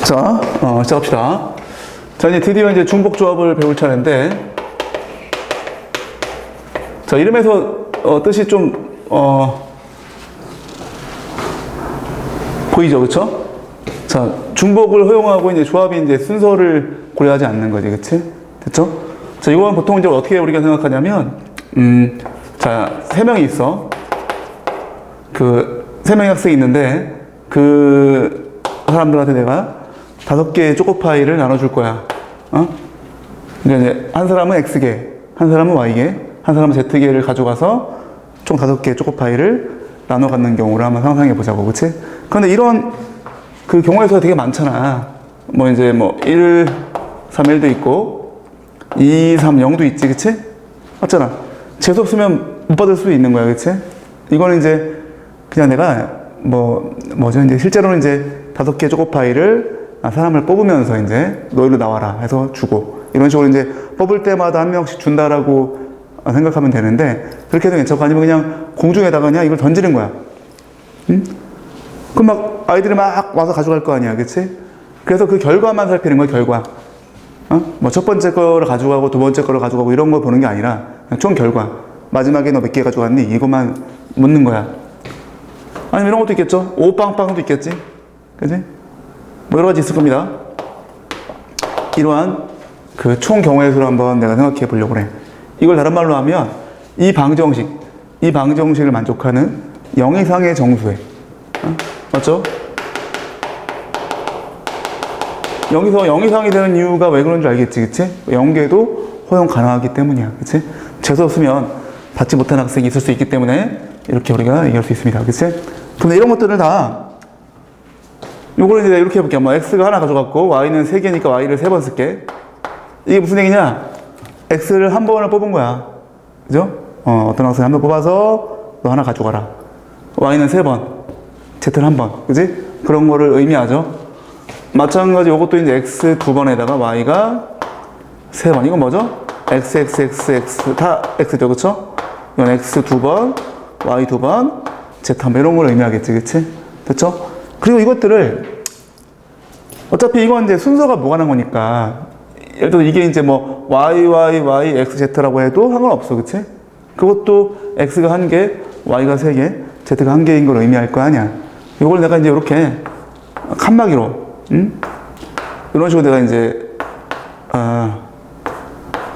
자, 시작합시다. 자, 이제 드디어 이제 중복 조합을 배울 차례인데, 자, 이름에서 뜻이 좀 보이죠, 그쵸? 자, 중복을 허용하고 이제 조합이 이제 순서를 고려하지 않는 거지, 그치? 됐죠? 자, 이건 보통 이제 어떻게 우리가 생각하냐면, 자, 3명이 있어. 그 3명의 학생이 있는데, 그 사람들한테 내가 5개의 초코파이를 나눠줄 거야. 그러니까 이제 한 사람은 X개, 한 사람은 Y개, 한 사람은 Z개를 가져가서 총 5개의 초코파이를 나눠 갖는 경우를 한번 상상해 보자고, 그치? 그런데 이런 그 경우의 수가 되게 많잖아. 뭐 이제 뭐 1, 3, 1도 있고 2, 3, 0도 있지, 그치? 맞잖아. 재수 없으면 못 받을 수도 있는 거야, 그치? 이거는 이제 그냥 내가 뭐죠? 이제 실제로는 이제 5개 초코파이를 사람을 뽑으면서 이제 너희로 나와라 해서 주고, 이런 식으로 이제 뽑을 때마다 한 명씩 준다라고 생각하면 되는데, 그렇게 해도 괜찮고, 아니면 그냥 공중에다가 그냥 이걸 던지는 거야. 응? 그럼 막 아이들이 막 와서 가져갈 거 아니야, 그치? 그래서 그 결과만 살피는 거야, 결과. 뭐 첫 번째 거를 가져가고 두 번째 거를 가져가고 이런 거 보는 게 아니라 총 결과. 마지막에 너 몇 개 가져갔니? 이것만 묻는 거야. 아니면 이런 것도 있겠죠? 오빵빵도 있겠지? 그치? 뭐 여러 가지 있을 겁니다. 이러한 그 총 경우의 수를 한번 내가 생각해 보려고 그래. 이걸 다른 말로 하면 이 방정식을 만족하는 0 이상의 정수에, 맞죠? 0에서 0 이상이 되는 이유가 왜 그런 줄 알겠지, 그치? 0개도 허용 가능하기 때문이야, 그치? 재수 없으면 받지 못한 학생이 있을 수 있기 때문에 이렇게 우리가 얘기할 수 있습니다, 그치? 근데 이런 것들을 다 요거를 이제 이렇게 해볼게요. 뭐 x가 하나 가져갔고 y는 3개니까 y를 3번 쓸게. 이게 무슨 얘기냐? x를 한 번을 뽑은 거야, 그죠? 어떤 학생이 한 번 뽑아서 너 하나 가져가라. y는 3번, z는 한 번, 그지? 그런 거를 의미하죠. 마찬가지 요것도 이제 x 2번에다가 y가 3번. 이건 뭐죠? x 다 x죠, 그쵸? 이건 x 2번, y 2번, z 한 번, 이런 걸 의미하겠지, 그치? 됐죠? 그리고 이것들을 어차피 이건 이제 순서가 무관한 거니까, 예를 들어 이게 이제 뭐 y, x, z라고 해도 상관없어, 그치? 그것도 x가 1개, y가 3개, z가 1개인 걸 의미할 거 아니야. 이걸 내가 이제 이렇게 칸막이로, 이런 식으로 내가 이제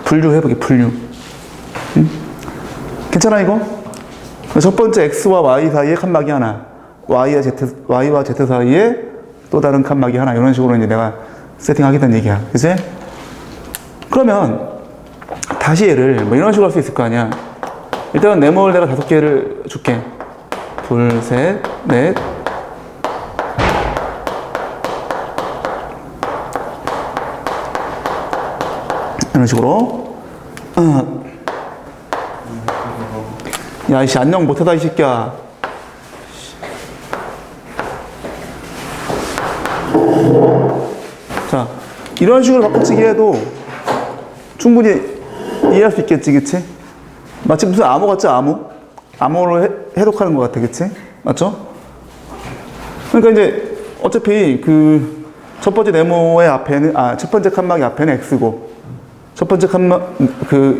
분류해보게, 분류. 괜찮아, 이거? 첫 번째 x와 y 사이에 칸막이 하나, y와 z 사이에 또 다른 칸막이 하나, 이런 식으로 이제 내가 세팅하겠다는 얘기야, 그치? 그러면 다시 얘를 뭐 이런 식으로 할 수 있을 거 아니야. 일단은 네모를 내가 5개를 줄게. 둘, 셋, 넷. 이런 식으로. 야, 이씨, 안녕 못하다, 이 새끼야. 자, 이런 식으로 바꿔치기 해도 충분히 이해할 수 있겠지, 그치? 마치 무슨 암호 같지, 암호? 암호로 해독하는 것 같아, 그치? 맞죠? 그러니까 이제 어차피 그 첫 번째 네모의 앞에는, 첫 번째 칸막이 앞에는 x고, 첫 번째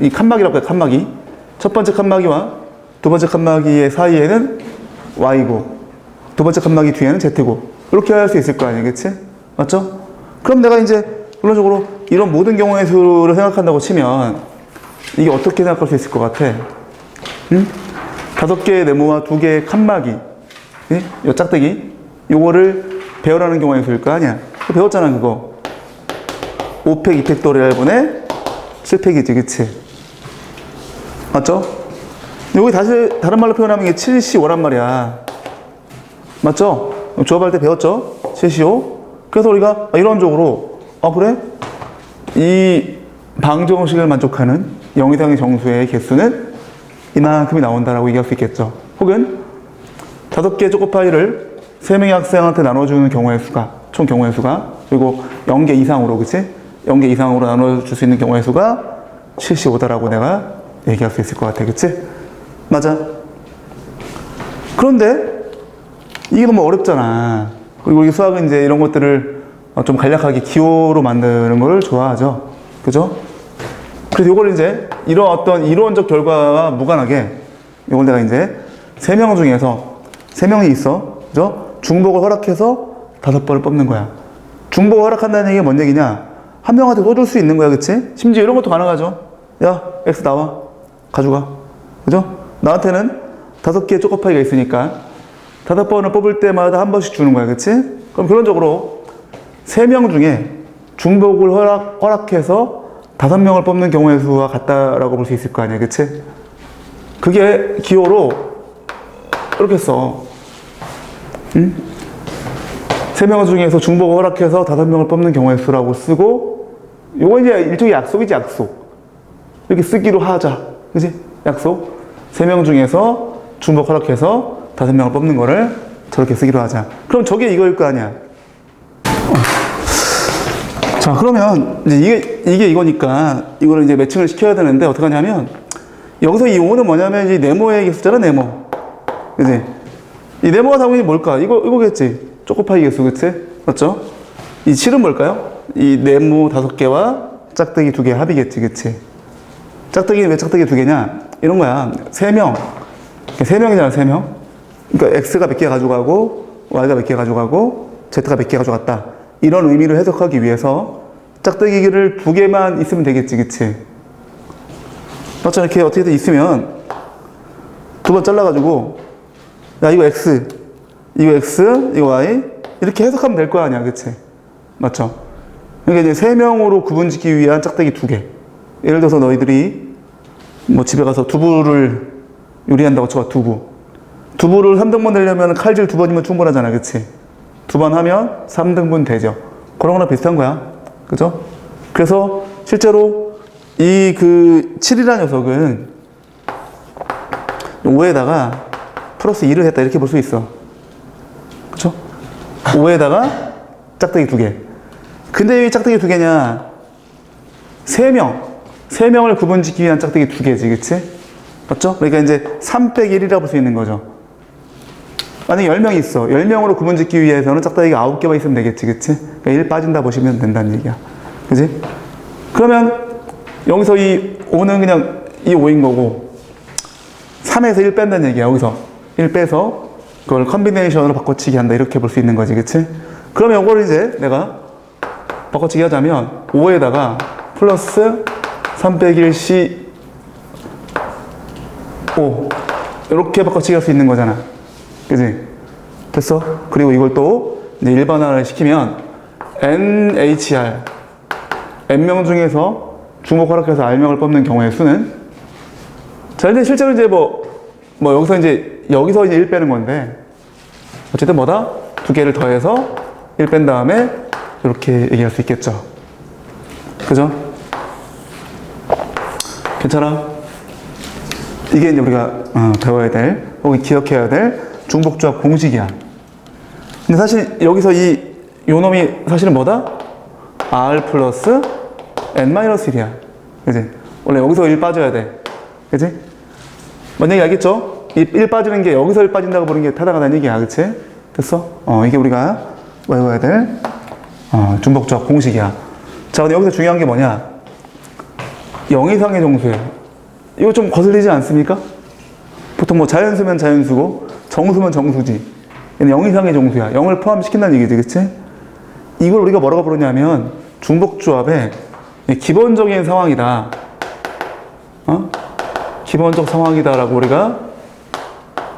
이 칸막이라고 해, 칸막이. 첫 번째 칸막이와 두 번째 칸막이의 사이에는 y고, 두 번째 칸막이 뒤에는 z고, 이렇게 할 수 있을 거 아니야, 그치? 맞죠? 그럼 내가 이제 물론적으로 이런 모든 경우의 수를 생각한다고 치면 이게 어떻게 생각할 수 있을 것 같아? 5개의 네모와 2개의 칸막이, 이 짝대기, 요거를 배열하는 경우의 수일 거 아니야? 배웠잖아, 그거. 5팩, 2팩 도레알분의 7팩이지, 그치? 맞죠? 여기 다시 다른 말로 표현하면 이게 7C5란 말이야. 맞죠? 조합할 때 배웠죠? 7C5. 그래서 우리가 이론적으로 그래? 이 방정식을 만족하는 0 이상의 정수의 개수는 이만큼이 나온다라고 얘기할 수 있겠죠. 혹은 5개의 초코파이를 3명의 학생한테 나눠주는 경우의 수가, 총 경우의 수가, 그리고 0개 이상으로, 그치? 0개 이상으로 나눠줄 수 있는 경우의 수가 75다라고 내가 얘기할 수 있을 것 같아, 그치? 맞아. 그런데 이게 너무 어렵잖아. 그리고 이 수학은 이제 이런 것들을 좀 간략하게 기호로 만드는 걸 좋아하죠. 그죠? 그래서 이걸 이제 이런 어떤 이론적 결과와 무관하게 이걸 내가 이제 3명 중에서 3명이 있어. 그죠? 중복을 허락해서 5번을 뽑는 거야. 중복을 허락한다는 얘기가 뭔 얘기냐? 한 명한테 또 줄 수 있는 거야. 그치? 심지어 이런 것도 가능하죠. 야, X 나와. 가져가. 그죠? 나한테는 5개의 초코파이가 있으니까 5번을 뽑을 때마다 한 번씩 주는 거야. 그치? 그럼 결론적으로 3명 중에 중복을 허락해서 5명을 뽑는 경우의 수와 같다라고 볼 수 있을 거 아니야. 그치? 그게 기호로 이렇게 써. 응? 3명 중에서 중복을 허락해서 5명을 뽑는 경우의 수라고 쓰고, 요거 이제 일종의 약속이지, 약속. 이렇게 쓰기로 하자. 그치? 약속. 3명 중에서 중복 허락해서 5명을 뽑는 거를 저렇게 쓰기로 하자. 그럼 저게 이거일 거 아니야. 자, 그러면 이제 이게 이거니까 이거를 이제 매칭을 시켜야 되는데 어떻게 하냐면, 여기서 이 5는 뭐냐면 이제 네모의 숫자라 네모. 그치? 이 네모가 당연히 뭘까? 이거겠지. 초코파이 개수, 그치? 맞죠? 이 7은 뭘까요? 이 네모 5개와 짝대기 2개 합이겠지, 그치? 짝대기, 왜 짝대기 2개냐? 이런 거야. 3명. 3명이잖아, 3명. 그러니까 X가 몇 개 가져가고, Y가 몇 개 가져가고, Z가 몇 개 가져갔다. 이런 의미를 해석하기 위해서 짝대기를 2개만 있으면 되겠지, 그치? 맞죠? 이렇게 어떻게든 있으면 2번 잘라가지고, 야, 이거 X, 이거 Y, 이렇게 해석하면 될 거 아니야, 그치? 맞죠? 그러니까 이제 3명으로 구분짓기 위한 짝대기 2개. 예를 들어서 너희들이 뭐 집에 가서 두부를 요리한다고 쳐봐, 두부를 3등분 되려면 칼질 2번이면 충분하잖아, 그치? 2번 하면 3등분 되죠. 그런 거랑 비슷한 거야. 그죠? 그래서 실제로 이 7이라는 녀석은 5에다가 플러스 2를 했다, 이렇게 볼 수 있어. 그쵸? 5에다가 짝대기 2개. 근데 왜 짝대기 2개냐? 3명을 구분짓기 위한 짝대기 2개지, 그치? 맞죠? 그러니까 이제 3 빼기 1이라고 볼 수 있는 거죠. 만약에 10명이 있어. 10명으로 구분짓기 위해서는 짝대기가 9개만 있으면 되겠지, 그치? 그러니까 1 빠진다 보시면 된다는 얘기야. 그치? 그러면 여기서 이 5는 그냥 이 5인 거고, 3에서 1 뺀다는 얘기야, 여기서. 1 빼서 그걸 컨비네이션으로 바꿔치기 한다, 이렇게 볼 수 있는 거지, 그치? 그러면 이걸 이제 내가 바꿔치기 하자면 5에다가 플러스 3 빼기 1C 5 이렇게 바꿔치기 할 수 있는 거잖아, 그치? 됐어? 그리고 이걸 또 이제 일반화를 시키면 NHR N명 중에서 중복 허락해서 R명을 뽑는 경우의 수는, 자, 이제 실제로 이제 여기서 이제 1 빼는 건데, 어쨌든 뭐다? 2개를 더해서 1 뺀 다음에 이렇게 얘기할 수 있겠죠. 그죠? 괜찮아? 이게 이제 우리가 배워야 될, 혹은 기억해야 될 중복조합 공식이야. 근데 사실 여기서 요 놈이 사실은 뭐다? R 플러스 N-1이야. 그지? 원래 여기서 1 빠져야 돼. 그지? 뭔 얘기 알겠죠? 1 빠지는 게 여기서 1 빠진다고 보는 게 타당하다는 얘기야. 그치? 됐어? 이게 우리가 외워야 될 중복조합 공식이야. 자, 근데 여기서 중요한 게 뭐냐? 0 이상의 정수예요. 이거 좀 거슬리지 않습니까? 보통 뭐 자연수면 자연수고 정수면 정수지. 얘는 0 이상의 정수야. 0을 포함시킨다는 얘기지, 그치? 이걸 우리가 뭐라고 부르냐면 중복조합의 기본적인 상황이다. 기본적 상황이다라고 우리가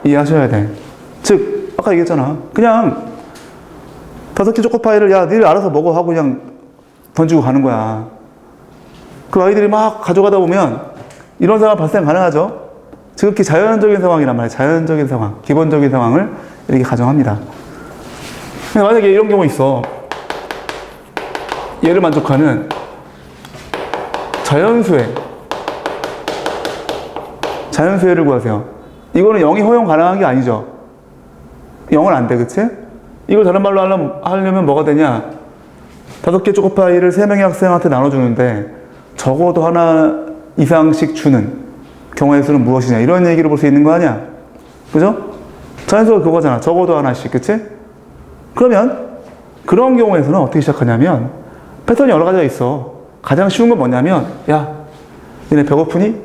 이해하셔야 돼. 즉, 아까 얘기했잖아. 그냥 5개 초코파이를 야, 니들 알아서 먹어 하고 그냥 던지고 가는 거야. 그 아이들이 막 가져가다 보면 이런 상황 발생 가능하죠. 지극히 자연적인 상황이란 말이에요. 자연적인 상황, 기본적인 상황을 이렇게 가정합니다. 근데 만약에 이런 경우 있어. 얘를 만족하는 자연수혜를 구하세요. 이거는 0이 허용 가능한 게 아니죠. 0은 안 돼, 그치? 이걸 다른 말로 하려면 뭐가 되냐? 5개 초코파이를 3명의 학생한테 나눠주는데 적어도 하나 이상씩 주는 경우의 수는 무엇이냐, 이런 얘기를 볼 수 있는 거 아니야? 그죠? 자연수가 그거잖아. 적어도 하나씩, 그치? 그러면 그런 경우에서는 어떻게 시작하냐면 패턴이 여러 가지가 있어. 가장 쉬운 건 뭐냐면 야, 너네 배고프니?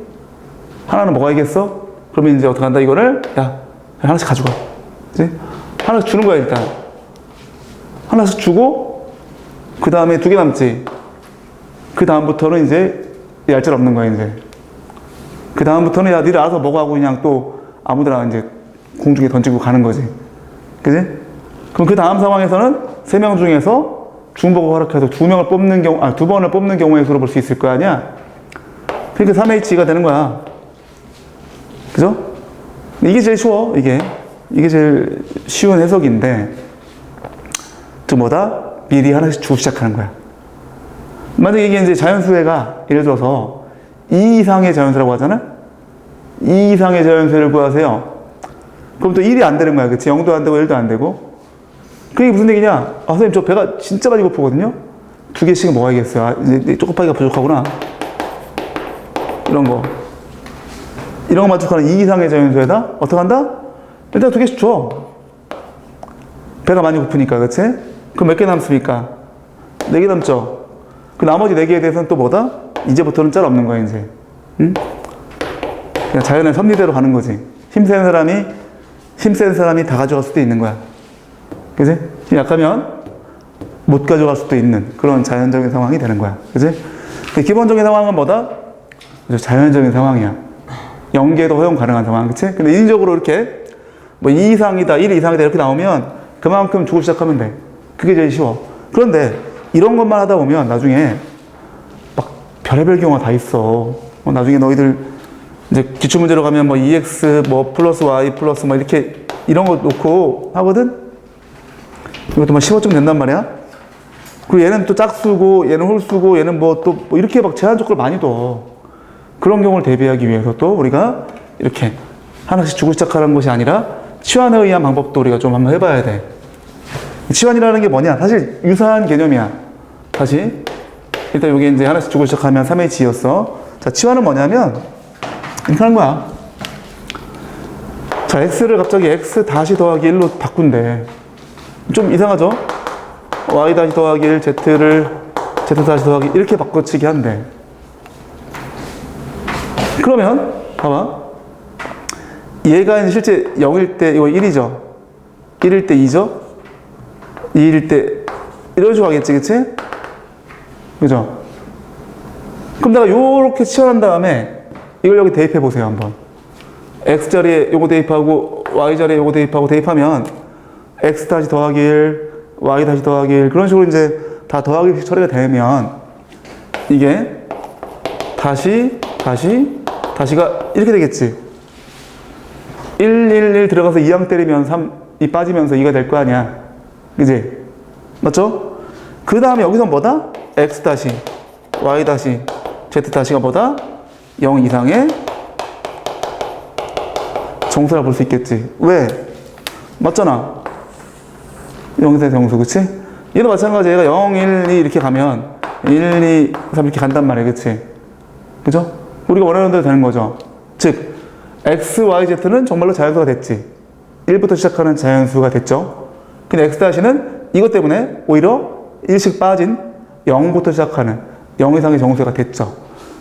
하나는 먹어야겠어? 그러면 이제 어떻게 한다? 이거를 야, 하나씩 가져가. 그치? 하나씩 주는 거야 일단. 하나씩 주고 그 다음에 2개 남지. 그 다음부터는 이제 얄짤 없는 거야 이제. 그 다음부터는 야, 니들 알아서 먹어 하고 그냥 또 아무데나 이제 공중에 던지고 가는 거지. 그지? 그럼 그 다음 상황에서는 3명 중에서 중복을 허락해서 2명을 뽑는 경우, 2번을 뽑는 경우의 수로 볼 수 있을 거 아니야? 그러니까 3H가 되는 거야. 그죠? 이게 제일 쉬워, 이게. 이게 제일 쉬운 해석인데, 또 뭐다? 미리 하나씩 주고 시작하는 거야. 만약에 이게 이제 자연수회가, 예를 들어서 2 이상의 자연수라고 하잖아? 2 이상의 자연수를 구하세요. 그럼 또 1이 안 되는 거야. 그치? 0도 안 되고 1도 안 되고. 그게 무슨 얘기냐? 아, 선생님, 저 배가 진짜 많이 고프거든요? 2개씩은 먹어야겠어요. 아, 이제 초코파이가 부족하구나. 이런 거. 이런 거 만족하는 2 이상의 자연수에다 어떻게 한다? 일단 2개씩 줘. 배가 많이 고프니까, 그치? 그럼 몇 개 남습니까? 4개 남죠? 그 나머지 4개에 대해서는 또 뭐다? 이제부터는 짤 없는 거야, 이제. 응? 그냥 자연의 섭리대로 가는 거지. 힘센 사람이 다 가져갈 수도 있는 거야. 그지? 힘이 약하면 못 가져갈 수도 있는 그런 자연적인 상황이 되는 거야. 그지? 기본적인 상황은 뭐다? 자연적인 상황이야. 연계도 허용 가능한 상황. 그치? 근데 인위적으로 이렇게 뭐 2 이상이다, 1 이상이다 이렇게 나오면 그만큼 주고 시작하면 돼. 그게 제일 쉬워. 그런데 이런 것만 하다 보면 나중에 막 별의별 경우가 다 있어. 나중에 너희들 이제 기출문제로 가면 뭐 EX 뭐 플러스 Y 플러스 뭐 이렇게 이런 거 놓고 하거든? 이것도 막 15점 된단 말이야? 그리고 얘는 또 짝수고, 얘는 홀수고, 얘는 뭐 또 뭐 이렇게 막 제한 조건을 많이 둬. 그런 경우를 대비하기 위해서 또 우리가 이렇게 하나씩 주고 시작하는 것이 아니라 치환에 의한 방법도 우리가 좀 한번 해봐야 돼. 치환이라는 게 뭐냐? 사실 유사한 개념이야. 다시. 일단 여기 이제 하나씩 주고 시작하면 3H였어. 자, 치환은 뭐냐면 이렇게 하는 거야. 자, X를 갑자기 X 다시 더하기 1로 바꾼대. 좀 이상하죠? Y 다시 더하기 1, Z를 Z 다시 더하기 이렇게 바꿔치기 한대. 그러면 봐봐. 얘가 이제 실제 0일 때 이거 1이죠? 1일 때 2죠? 2일 때 이런 식으로 하겠지, 그치? 그죠? 그럼 내가 요렇게 치환한 다음에 이걸 여기 대입해 보세요, 한번. X자리에 요거 대입하고 Y자리에 요거 대입하고 대입하면 X 다시 더하기 1, Y 다시 더하기 1 그런 식으로 이제 다 더하기 처리가 되면 이게 다시가 이렇게 되겠지. 1, 1 들어가서 2항 때리면 3이 빠지면서 2가 될 거 아니야. 그지? 맞죠? 그 다음에 여기서 뭐다? X 다시, Y 다시, Z 다시가 뭐다? 0 이상의 정수라 볼 수 있겠지. 왜? 맞잖아. 0 이상의 정수, 그치? 얘도 마찬가지야. 얘가 0, 1, 2 이렇게 가면 1, 2, 3 이렇게 간단 말이야, 그치? 그죠? 우리가 원하는 대로 되는 거죠. 즉, X, Y, Z는 정말로 자연수가 됐지. 1부터 시작하는 자연수가 됐죠. 근데 X-는 이것 때문에 오히려 1씩 빠진 0부터 시작하는 0 이상의 정수가 됐죠.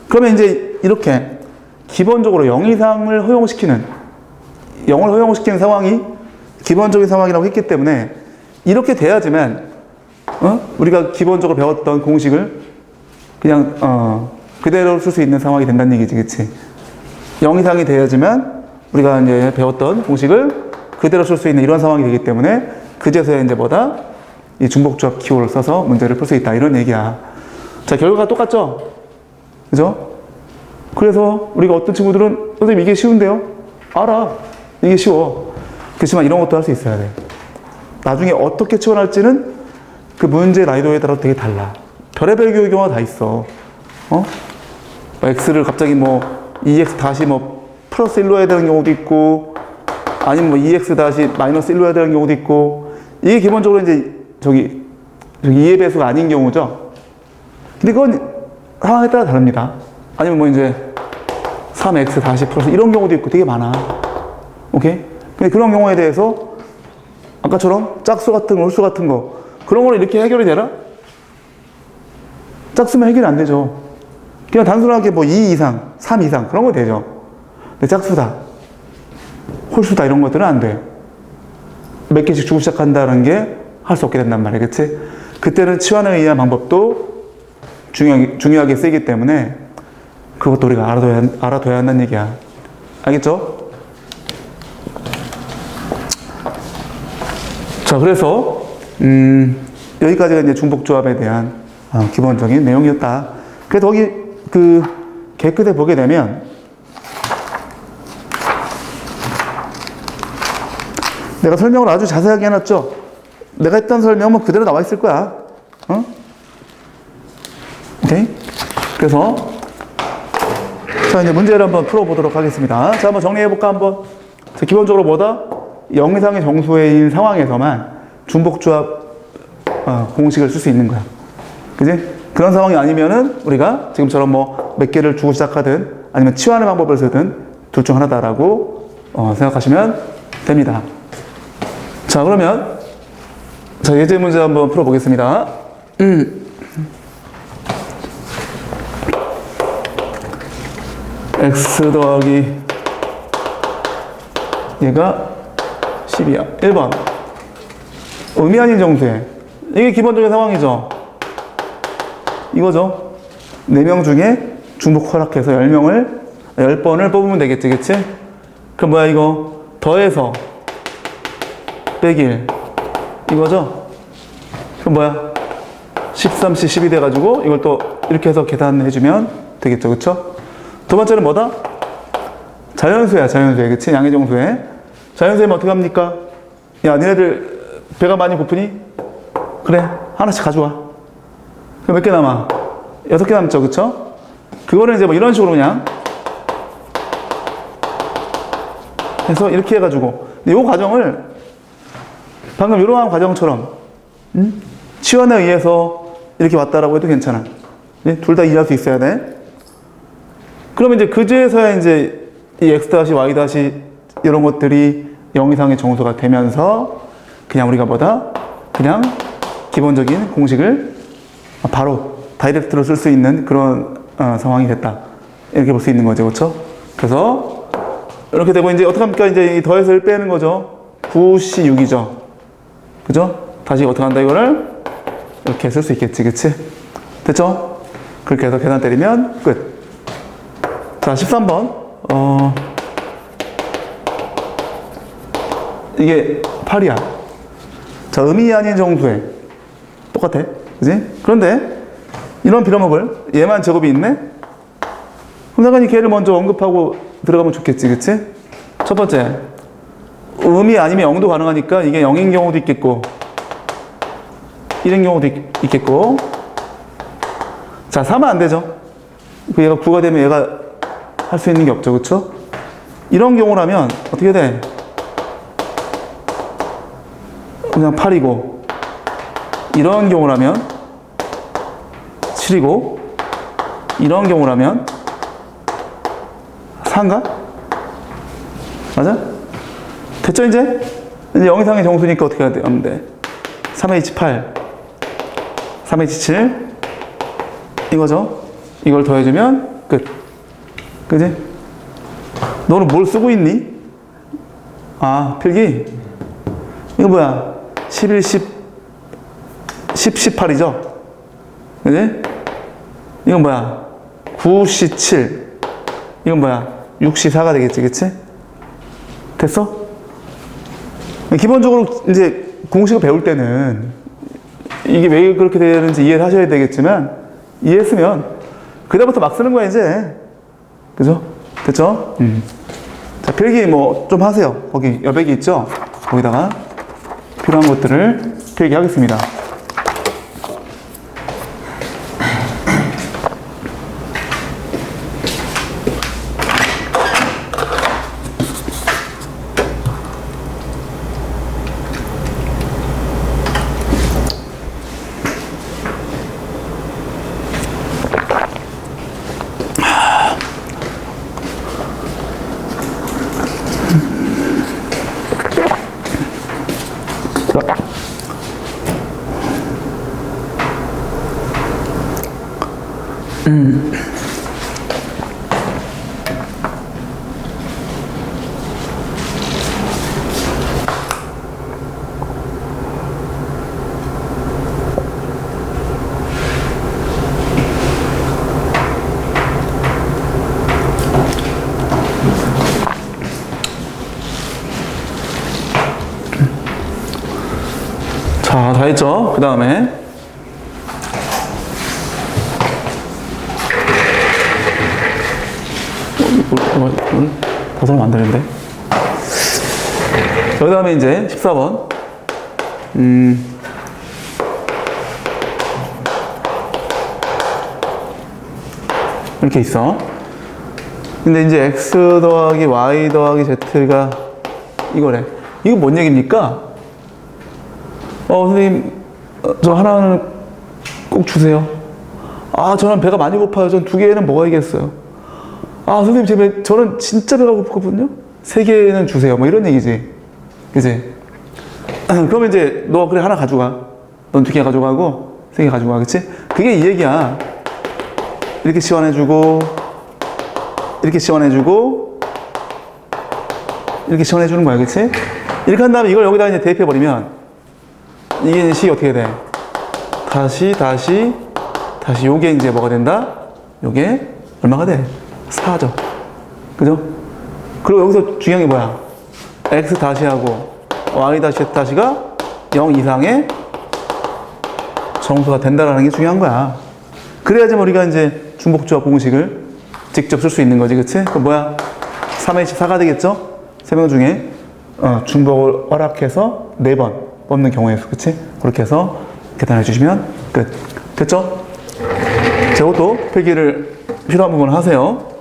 그러면 이제 이렇게 기본적으로 0 이상을 허용시키는 0을 허용시키는 상황이 기본적인 상황이라고 했기 때문에 이렇게 돼야지만 우리가 기본적으로 배웠던 공식을 그냥 그대로 쓸 수 있는 상황이 된다는 얘기지, 그치? 0 이상이 돼야지만 우리가 이제 배웠던 공식을 그대로 쓸 수 있는 이런 상황이 되기 때문에 그제서야 이제 뭐다? 이 중복조합 기호를 써서 문제를 풀 수 있다, 이런 얘기야. 자, 결과가 똑같죠? 그죠? 그래서 우리가 어떤 친구들은 선생님 이게 쉬운데요? 알아. 이게 쉬워. 그렇지만 이런 것도 할 수 있어야 돼. 나중에 어떻게 치환할지는 그 문제 난이도에 따라 되게 달라. 별의별 교육 경우가 다 있어. X를 갑자기 뭐 2X 다시 뭐 플러스 1로 해야 되는 경우도 있고, 아니면 뭐 2X 다시 마이너스 1로 해야 되는 경우도 있고, 이게 기본적으로 이제 저기 2의 배수가 아닌 경우죠. 근데 그건 상황에 따라 다릅니다. 아니면 뭐 이제 3X 다시 플러스 이런 경우도 있고 되게 많아. 오케이? 근데 그런 경우에 대해서 아까처럼 짝수 같은 거, 홀수 같은 거 그런 거는 이렇게 해결이 되나? 짝수면 해결이 안 되죠. 그냥 단순하게 뭐 2 이상, 3 이상 그런 거 되죠. 근데 짝수다, 홀수다 이런 것들은 안 돼. 몇 개씩 주고 시작한다는 게 할 수 없게 된단 말이야. 그치? 그때는 치환에 의한 방법도 중요하게 쓰이기 때문에 그것도 우리가 알아둬야 한다는 얘기야. 알겠죠? 자, 그래서 여기까지가 이제 중복조합에 대한 기본적인 내용이었다. 그래서 거기 개 끝에 보게 되면 내가 설명을 아주 자세하게 해놨죠? 내가 했던 설명은 그대로 나와 있을 거야. 오케이? 그래서 자, 이제 문제를 한번 풀어보도록 하겠습니다. 자, 한번 정리해볼까, 한번. 자, 기본적으로 뭐다? 영이상의 정수회인 상황에서만 중복조합 공식을 쓸 수 있는 거야. 그지? 그런 상황이 아니면은 우리가 지금처럼 뭐 몇 개를 주고 시작하든 아니면 치환의 방법을 쓰든 둘 중 하나다라고 생각하시면 됩니다. 자, 그러면 자, 예제 문제 한번 풀어보겠습니다. x 더하기 얘가 10이야. 1번. 의미 아닌 정수해. 이게 기본적인 상황이죠. 이거죠. 4명 중에 중복 허락해서 10번을 뽑으면 되겠지, 그치? 그럼 뭐야, 이거? 더해서 빼기 1. 이거죠? 그럼 뭐야? 13C 10이 돼가지고 이걸 또 이렇게 해서 계산해주면 되겠죠, 그쵸? 두 번째는 뭐다? 자연수야, 자연수야, 그치? 양의 정수에. 자연수에면 어떻게 합니까? 야, 니네들 배가 많이 고프니? 그래, 하나씩 가져와. 그럼 몇 개 남아? 6개 남죠, 그쵸? 그거는 이제 뭐 이런 식으로 그냥 해서 이렇게 해가지고, 근데 이 과정을 방금 이러한 과정처럼 치환에 의해서 이렇게 왔다라고 해도 괜찮아. 둘 다 이해할 수 있어야 돼. 그러면 이제 그제서야 이제 이 x-y- 이런 것들이 0 이상의 정수가 되면서 그냥 우리가 뭐다? 그냥 기본적인 공식을 바로 다이렉트로 쓸 수 있는 그런 상황이 됐다. 이렇게 볼 수 있는 거죠. 그렇죠? 그래서 이렇게 되고 이제 어떻게 합니까? 이제 이 더해서 1 빼는 거죠. 9C 6이죠. 그죠? 다시 어떻게 한다, 이거를? 이렇게 쓸 수 있겠지, 그치? 됐죠? 그렇게 해서 계산 때리면 끝. 자, 13번. 이게 8이야. 자, 의미 아닌 정수에. 똑같아. 그지? 그런데, 이런 빌어먹을, 얘만 제곱이 있네? 그럼 당연히 걔를 먼저 언급하고 들어가면 좋겠지, 그치? 첫 번째. 의미 아니면 0도 가능하니까 이게 0인 경우도 있겠고 1인 경우도 있겠고. 자, 3은 안 되죠. 얘가 9가 되면 얘가 할 수 있는 게 없죠, 그쵸? 이런 경우라면 어떻게 돼? 그냥 8이고, 이런 경우라면 7이고, 이런 경우라면 4인가? 맞아? 됐죠, 이제? 이제 0 이상의 정수니까 어떻게 하면 돼? 3H8, 3H7, 이거죠? 이걸 더해주면 끝. 그지? 너는 뭘 쓰고 있니? 아, 필기? 이거 뭐야? 11, 10, 18이죠? 그지? 이건 뭐야? 9C7. 이건 뭐야? 6C4가 되겠지, 그치? 됐어? 기본적으로 이제 공식을 배울 때는 이게 왜 그렇게 되는지 이해를 하셔야 되겠지만, 이해했으면 그다음부터 막 쓰는 거야, 이제. 그죠? 됐죠? 자, 필기 뭐 좀 하세요. 거기 여백이 있죠? 거기다가 필요한 것들을 필기하겠습니다. 자, 다 했죠? 그 다음에 더 설명 안 되는데. 그 다음에 이제 14번. 이렇게 있어. 근데 이제 x 더하기 y 더하기 z가 이거래. 이거 뭔 얘기입니까? 선생님, 저 하나는 꼭 주세요. 아, 저는 배가 많이 고파요. 전 2개는 먹어야겠어요. 아, 선생님, 저는 진짜 배가 고프거든요? 3개는 주세요. 뭐 이런 얘기지. 그지? 그러면 이제, 너 그래, 하나 가져가. 넌 2개 가져가고, 3개 가져가. 그치? 그게 이 얘기야. 이렇게 지원해주고, 이렇게 지원해주고, 이렇게 지원해주는 거야. 그치? 이렇게 한 다음에 이걸 여기다 이제 대입해버리면, 이게 식이 어떻게 돼? 다시, 요게 이제 뭐가 된다? 요게 얼마가 돼? 4죠. 그죠? 그리고 여기서 중요한 게 뭐야? x 다시하고 y 다시 z 다시가 0 이상의 정수가 된다라는 게 중요한 거야. 그래야지 우리가 이제 중복조합 공식을 직접 쓸 수 있는 거지, 그치? 그럼 뭐야? 3-4가 되겠죠? 3명 중에 중복을 허락해서 4번 뽑는 경우의 수, 그치? 그렇게 해서 계산해 주시면 끝. 됐죠? 자, 이것도 필기를 필요한 부분 하세요.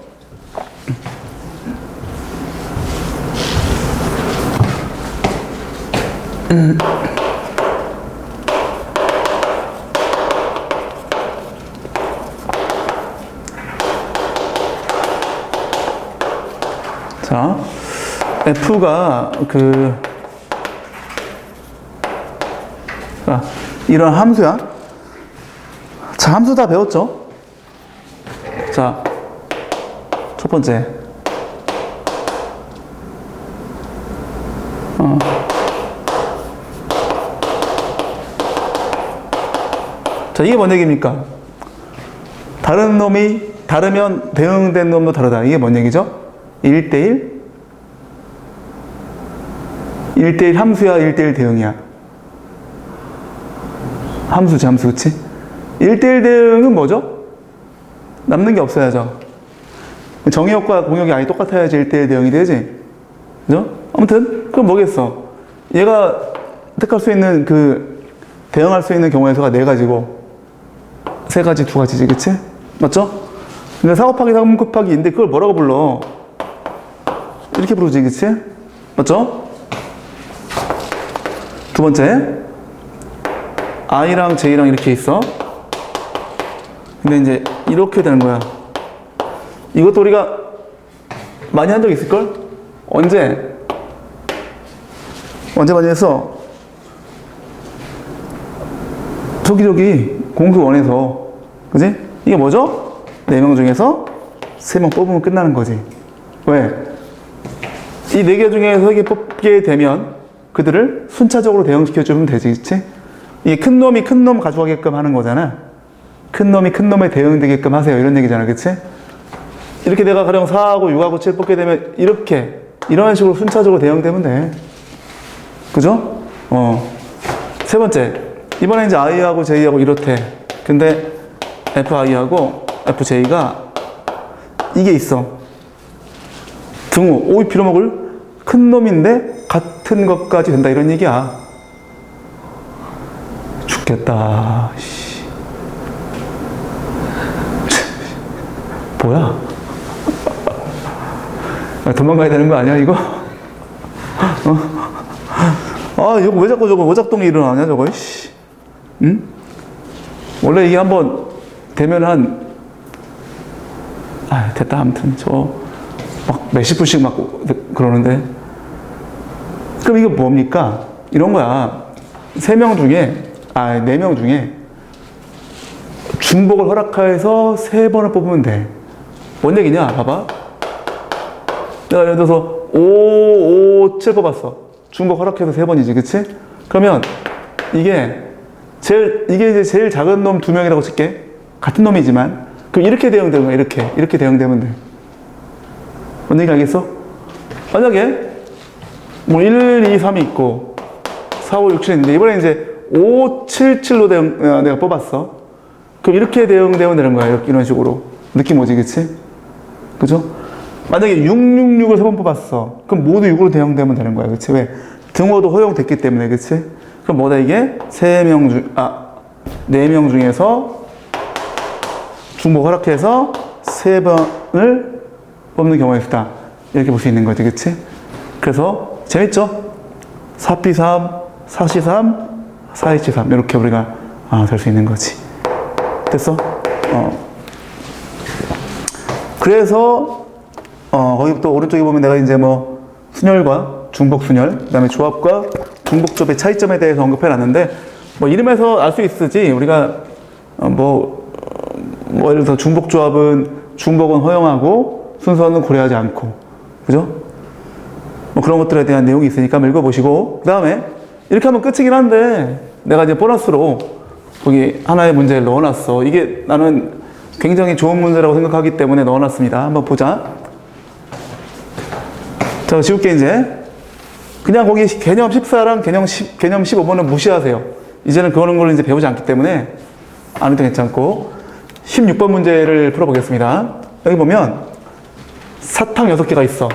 자, F가 이런 함수야. 자, 함수 다 배웠죠? 자, 첫 번째. 자, 이게 뭔 얘기입니까? 다른 놈이 다르면 대응된 놈도 다르다. 이게 뭔 얘기죠? 1대1? 1대1 함수야, 1대1 대응이야? 함수지, 함수, 그치? 1대1 대응은 뭐죠? 남는 게 없어야죠. 정의역과 공역이 아예 똑같아야지 1대1 대응이 되지? 그죠? 아무튼, 그럼 뭐겠어? 얘가 택할 수 있는 대응할 수 있는 경우의 수가 4가지고, 3가지, 2가지지, 그치? 맞죠? 근데 4 곱하기 3 곱하기 2인데 그걸 뭐라고 불러? 이렇게 부르지, 그치? 맞죠? 두 번째. I랑 J랑 이렇게 있어. 근데 이제 이렇게 되는 거야. 이것도 우리가 많이 한 적 있을걸? 언제 많이 했어? 저기 공수1에서. 그지? 이게 뭐죠? 4명 중에서 3명 뽑으면 끝나는 거지. 왜? 이 4개 중에서 3개 뽑게 되면 그들을 순차적으로 대응시켜주면 되지, 그치? 이게 큰 놈이 큰 놈 가져가게끔 하는 거잖아. 큰 놈이 큰 놈에 대응되게끔 하세요. 이런 얘기잖아, 그치? 이렇게 내가 가령 4하고 6하고 7 뽑게 되면 이런 식으로 순차적으로 대응되면 돼. 그죠? 세 번째. 이번에 이제 I하고 J하고 이렇대. 근데 FI하고 FJ가 이게 있어. 등호, 오이 빌어먹을 큰 놈인데 같은 것까지 된다. 이런 얘기야. 죽겠다. 뭐야? 도망가야 되는 거 아니야, 이거? 이거 왜 자꾸 저거 오작동이 일어나냐, 저거, 씨. 응? 원래 이게 한번 되면 됐다. 아무튼, 막 몇십 분씩 막 그러는데. 그럼 이거 뭡니까? 이런 거야. 4명 중에 중복을 허락하여서 3번을 뽑으면 돼. 뭔 얘기냐? 봐봐. 내가 예를 들어서 5, 5, 7 뽑았어. 중복 허락해서 3번이지, 그치? 그러면 이게 이제 제일 작은 놈 2명이라고 칠게. 같은 놈이지만. 그럼 이렇게 대응되는 거야, 이렇게 대응되면 돼. 뭔 얘기 알겠어? 만약에 뭐 1, 2, 3이 있고 4, 5, 6, 7이 있는데 이번에 이제 5, 7, 7로 내가 뽑았어. 그럼 이렇게 대응되면 되는 거야, 이런 식으로. 느낌 오지, 그치? 그죠? 만약에 6, 6, 6을 3번 뽑았어. 그럼 모두 6으로 대응되면 되는 거야, 그치? 왜? 등호도 허용됐기 때문에, 그치? 그럼 뭐다, 이게? 4명 중에서 중복 허락해서 3번을 뽑는 경우가 있다. 이렇게 볼 수 있는 거지, 그치? 그래서, 재밌죠? 4P3, 4C3, 4H3. 이렇게 우리가, 될 수 있는 거지. 됐어? 그래서, 거기 또 오른쪽에 보면 내가 이제 뭐, 순열과 중복순열, 그 다음에 조합과 중복조합의 차이점에 대해서 언급해 놨는데, 뭐, 이름에서 알 수 있으지. 우리가, 예를 들어서 중복은 허용하고, 순서는 고려하지 않고. 그죠? 뭐 그런 것들에 대한 내용이 있으니까 한번 읽어보시고, 그 다음에, 이렇게 하면 끝이긴 한데, 내가 이제 보너스로 거기 하나의 문제를 넣어놨어. 이게 나는 굉장히 좋은 문제라고 생각하기 때문에 넣어놨습니다. 한번 보자. 자, 지울게, 이제. 그냥 거기 개념 14랑 개념 15번은 무시하세요. 이제는 그런 걸 이제 배우지 않기 때문에 안 해도 괜찮고. 16번 문제를 풀어보겠습니다. 여기 보면 사탕 6개가 있어.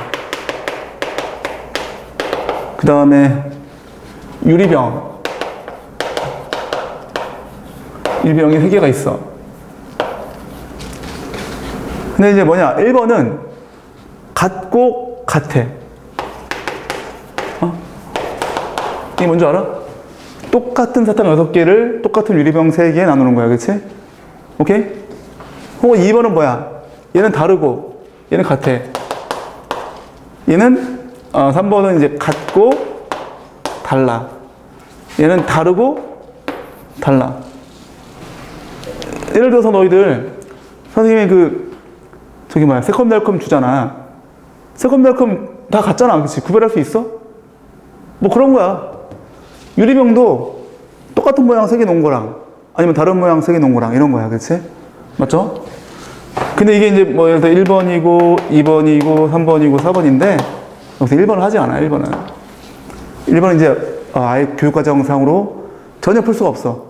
그 다음에 유리병이 3개가 있어. 근데 이제 뭐냐, 1번은 같고 같아. 이게 뭔지 알아? 똑같은 사탕 6개를 똑같은 유리병 3개에 나누는 거야, 그치? 오케이? 혹은 2번은 뭐야? 얘는 다르고 얘는 같아. 얘는 3번은 이제 같고 달라. 얘는 다르고 달라. 예를 들어서 너희들 선생님이 세컨달컴 주잖아. 세컨달컴 다 같잖아, 그치? 구별할 수 있어? 뭐 그런 거야. 유리병도 똑같은 모양 3개 놓은 거랑 아니면 다른 모양 3개 놓은 거랑 이런 거야, 그치? 맞죠? 근데 이게 이제 뭐 예를 들어 1번이고 2번이고 3번이고 4번인데 여기서 1번을 하지 않아. 1번은 이제 아예 교육과정상으로 전혀 풀 수가 없어.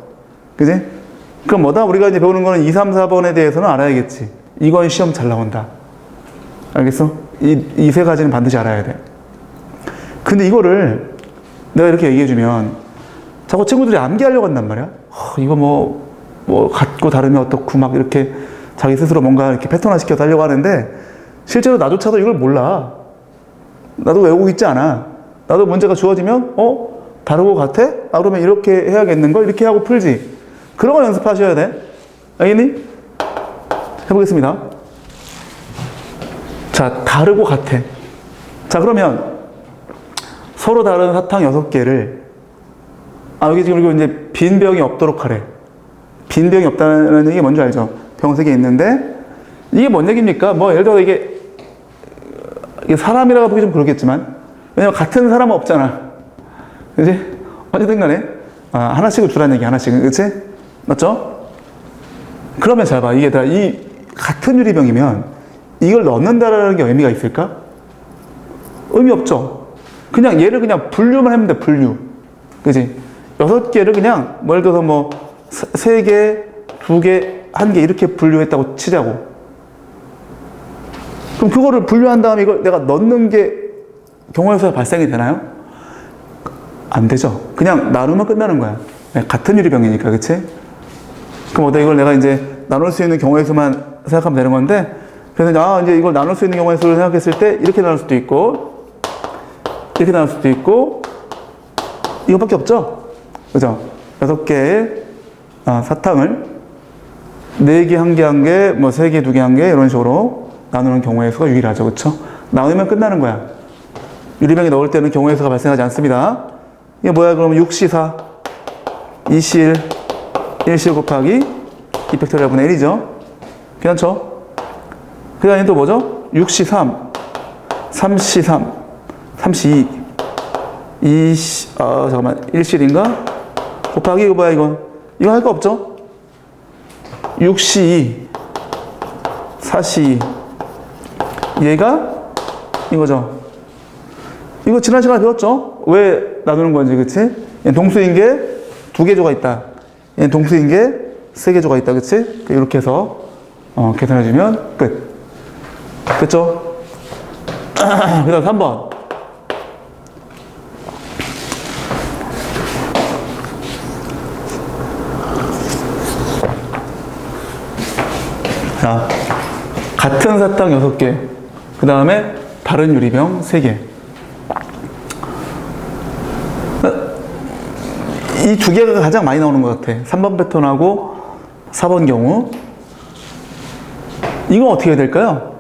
그지? 그럼 뭐다? 우리가 이제 배우는 거는 2, 3, 4번에 대해서는 알아야겠지. 이건 시험 잘 나온다. 알겠어? 이 3가지는 반드시 알아야 돼. 근데 이거를 내가 이렇게 얘기해주면 자꾸 친구들이 암기하려고 한단 말이야. 이거 뭐 같고 다르면 어떻고 막 이렇게 자기 스스로 뭔가 이렇게 패턴화 시켜서 하려고 하는데 실제로 나조차도 이걸 몰라. 나도 외우고 있지 않아. 나도 문제가 주어지면 다르고 같아? 그러면 이렇게 해야겠는걸? 이렇게 하고 풀지. 그런 거 연습하셔야 돼. 알겠니? 해보겠습니다. 자, 다르고 같아. 자, 그러면 서로 다른 사탕 6개를 여기 지금 그리고 이제 빈 병이 없도록 하래. 빈 병이 없다는 얘기 뭔지 알죠? 병 3개 있는데 이게 뭔 얘기입니까? 뭐 예를 들어 이게 사람이라고 보기 좀 그렇겠지만 왜냐면 같은 사람은 없잖아. 그치? 어쨌든 간에 하나씩을 주라는 얘기, 하나씩은. 그치? 맞죠? 그러면 잘 봐. 이게 다 이 같은 유리병이면 이걸 넣는다라는 게 의미가 있을까? 의미 없죠. 그냥 얘를 그냥 분류만 하면 돼, 분류. 그치? 6개를 그냥 예를 들어서 3개, 2개, 1개 이렇게 분류했다고 치자고. 그럼 그거를 분류한 다음에 이걸 내가 넣는 게 경우에서 발생이 되나요? 안 되죠. 그냥 나누면 끝나는 거야. 같은 유리병이니까, 그치? 그럼 이걸 내가 이제 나눌 수 있는 경우에서만 생각하면 되는 건데, 그래서 이제 이걸 나눌 수 있는 경우에서 생각했을 때 이렇게 나눌 수도 있고, 이렇게 나눌 수도 있고, 이거밖에 없죠? 그죠? 6개의 사탕을 4개, 1개, 1개, 3개, 2개, 1개 이런 식으로 나누는 경우의 수가 유일하죠. 그쵸? 나누면 끝나는 거야. 유리병에 넣을 때는 경우의 수가 발생하지 않습니다. 이게 뭐야? 그러면 6C4, 2C1, 1C1 곱하기 2팩토리얼 분의 1이죠. 괜찮죠? 그 다음에 또 뭐죠? 6C3, 3C3, 3C2, 잠깐만, 1C인가? 곱하기, 이거 뭐야, 이건? 이거 할 거 없죠? 6C2, 4C2. 얘가 이거죠. 이거 지난 시간에 배웠죠? 왜 나누는 건지, 그치? 동수인 게 2개조가 있다. 얘는 동수인 게 3개조가 있다, 그치? 이렇게 해서, 계산해주면 끝. 됐죠? 그 다음 3번. 자, 같은 사탕 6개. 그 다음에 다른 유리병 3개. 이 2개가 가장 많이 나오는 것 같아. 3번 패턴하고 4번 경우. 이건 어떻게 해야 될까요?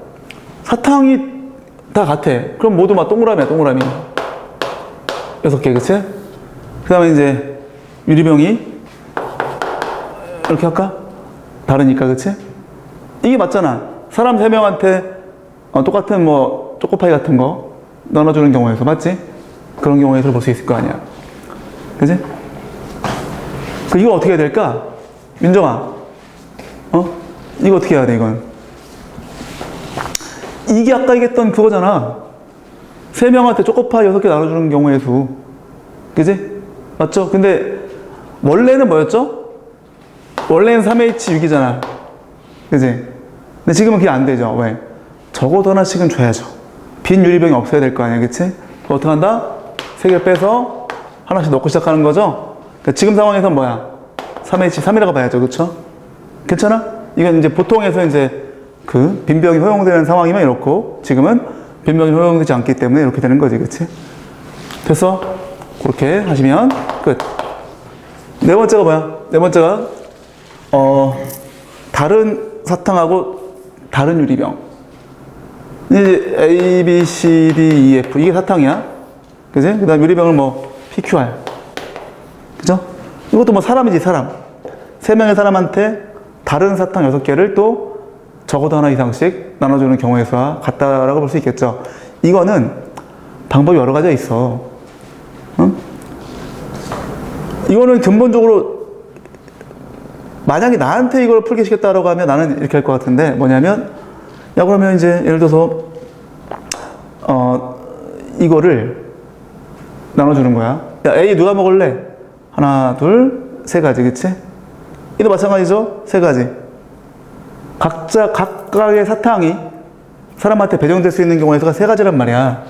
사탕이 다 같아. 그럼 모두 막 동그라미야, 동그라미. 6개, 그치? 그 다음에 이제 유리병이 이렇게 할까? 다르니까, 그치? 이게 맞잖아. 사람 3명한테 똑같은 뭐 초코파이 같은 거 나눠주는 경우에서, 맞지? 그런 경우에서 볼 수 있을 거 아니야. 그치? 이거 어떻게 해야 될까? 민정아, 이거 어떻게 해야 돼, 이건? 이게 아까 얘기했던 그거잖아. 3명한테 초코파이 6개 나눠주는 경우의 수. 그지? 맞죠? 근데, 원래는 뭐였죠? 원래는 3H6이잖아. 그지? 근데 지금은 그게 안 되죠. 왜? 적어도 하나씩은 줘야죠. 빈 유리병이 없어야 될 거 아니야. 그치? 어떻게 한다? 3개 빼서 하나씩 넣고 시작하는 거죠? 그러니까 지금 상황에서는 뭐야? 3H3이라고 봐야죠. 그쵸? 괜찮아? 이건 이제 보통에서 이제 그 빈병이 허용되는 상황이면 이렇고, 지금은 빈병이 허용되지 않기 때문에 이렇게 되는 거지. 그치? 됐어? 그렇게 하시면 끝. 네 번째가 뭐야? 네 번째가 다른 사탕하고 다른 유리병. 이제 A, B, C, D, E, F. 이게 사탕이야. 그지? 그 다음 유리병은 뭐 PQR. 그죠? 이것도 뭐 사람이지, 사람. 3명의 사람한테 다른 사탕 6개를 또 적어도 하나 이상씩 나눠주는 경우의 수와 같다라고 볼 수 있겠죠. 이거는 방법이 여러 가지가 있어. 응? 이거는 근본적으로 만약에 나한테 이걸 풀게 시켰다라고 하면 나는 이렇게 할 것 같은데, 뭐냐면, 야, 그러면 이제 예를 들어서 이거를 나눠주는 거야. 야, A 누가 먹을래? 하나, 둘, 3가지, 그치? 이도 마찬가지죠? 3가지. 각각의 사탕이 사람한테 배정될 수 있는 경우의 수가 3가지란 말이야.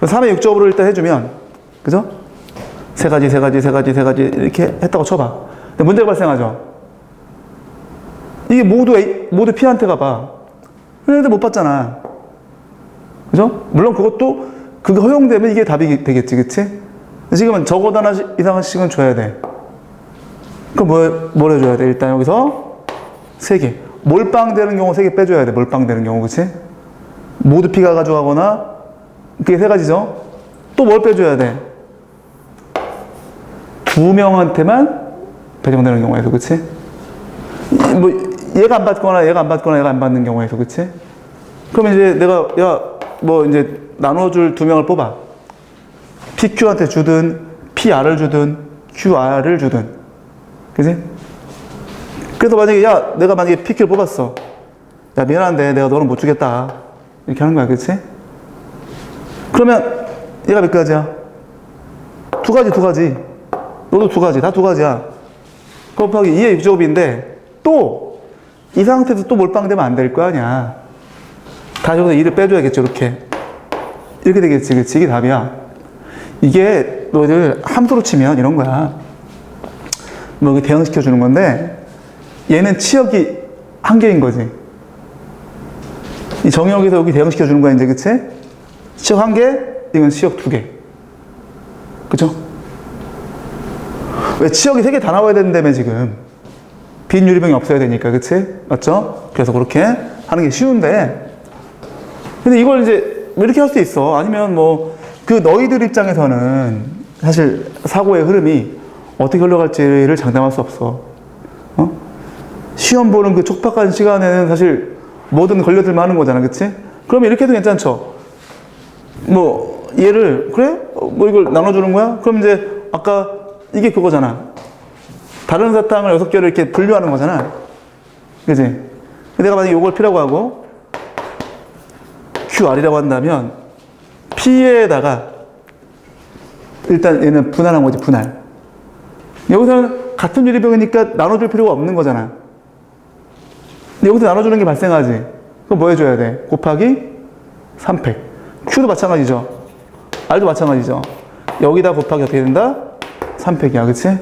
3의 6적으로 일단 해주면, 그죠? 3가지, 3가지, 3가지, 3가지, 이렇게 했다고 쳐봐. 근데 문제가 발생하죠. 이게 모두 P한테 가봐. 근데 못 받잖아. 그죠? 물론 그게 허용되면 이게 답이 되겠지, 그치? 지금은 적어도 하나 이상씩은 줘야 돼. 그럼 뭘 해줘야 돼? 일단 여기서 3개. 몰빵되는 경우 3개 빼줘야 돼. 몰빵되는 경우, 그치? 모두 P가 가져가거나, 그게 3가지죠? 또 뭘 빼줘야 돼? 2명한테만 배정되는 경우에서, 그치? 뭐, 얘가 안 받거나, 얘가 안 받거나, 얘가 안 받는 경우에서, 그치? 그러면 이제 내가, 이제 나눠줄 2명을 뽑아. PQ한테 주든, PR을 주든, QR을 주든. 그치? 그래서 만약에, 내가 만약에 PQ를 뽑았어. 야, 미안한데, 내가 너는 못 주겠다. 이렇게 하는 거야, 그치? 그러면, 얘가 몇 가지야? 2가지. 너도 2가지, 다 2가지야. 곱하기 2의 6제곱인데, 또, 이 상태에서 또 몰빵되면 안 될 거 아니야. 다시 여기서 2를 빼줘야겠죠, 이렇게. 이렇게 되겠지, 그치? 이게 답이야. 이게 너희들 함수로 치면 이런 거야. 뭐 여기 대응시켜 주는 건데, 얘는 치역이 1개인 거지. 이 정역에서 여기 대응시켜 주는 거야, 이제, 그치? 치역 1개, 이건 치역 2개. 그쵸? 왜 치역이 3개 다 나와야 된다며, 지금. 빈 유리병이 없어야 되니까, 그치? 맞죠? 그래서 그렇게 하는 게 쉬운데, 근데 이걸 이제 이렇게 할 수 있어. 아니면 너희들 입장에서는 사실 사고의 흐름이 어떻게 흘러갈지를 장담할 수 없어. 시험 보는 그 촉박한 시간에는 사실 뭐든 걸려들 만한 거잖아, 그치? 그러면 이렇게 해도 괜찮죠? 뭐, 얘를, 그래? 뭐 이걸 나눠주는 거야? 그럼 이제, 아까 이게 그거잖아. 다른 사탕을 6개를 이렇게 분류하는 거잖아. 그치? 내가 만약에 이걸 P라고 하고, QR이라고 한다면, P에다가, 일단 얘는 분할한 거지, 분할. 여기서는 같은 유리병이니까 나눠줄 필요가 없는 거잖아. 근데 여기서 나눠주는 게 발생하지. 그럼 뭐 해줘야 돼? 곱하기 3팩. Q도 마찬가지죠. R도 마찬가지죠. 여기다 곱하기 어떻게 된다? 3팩이야. 그치?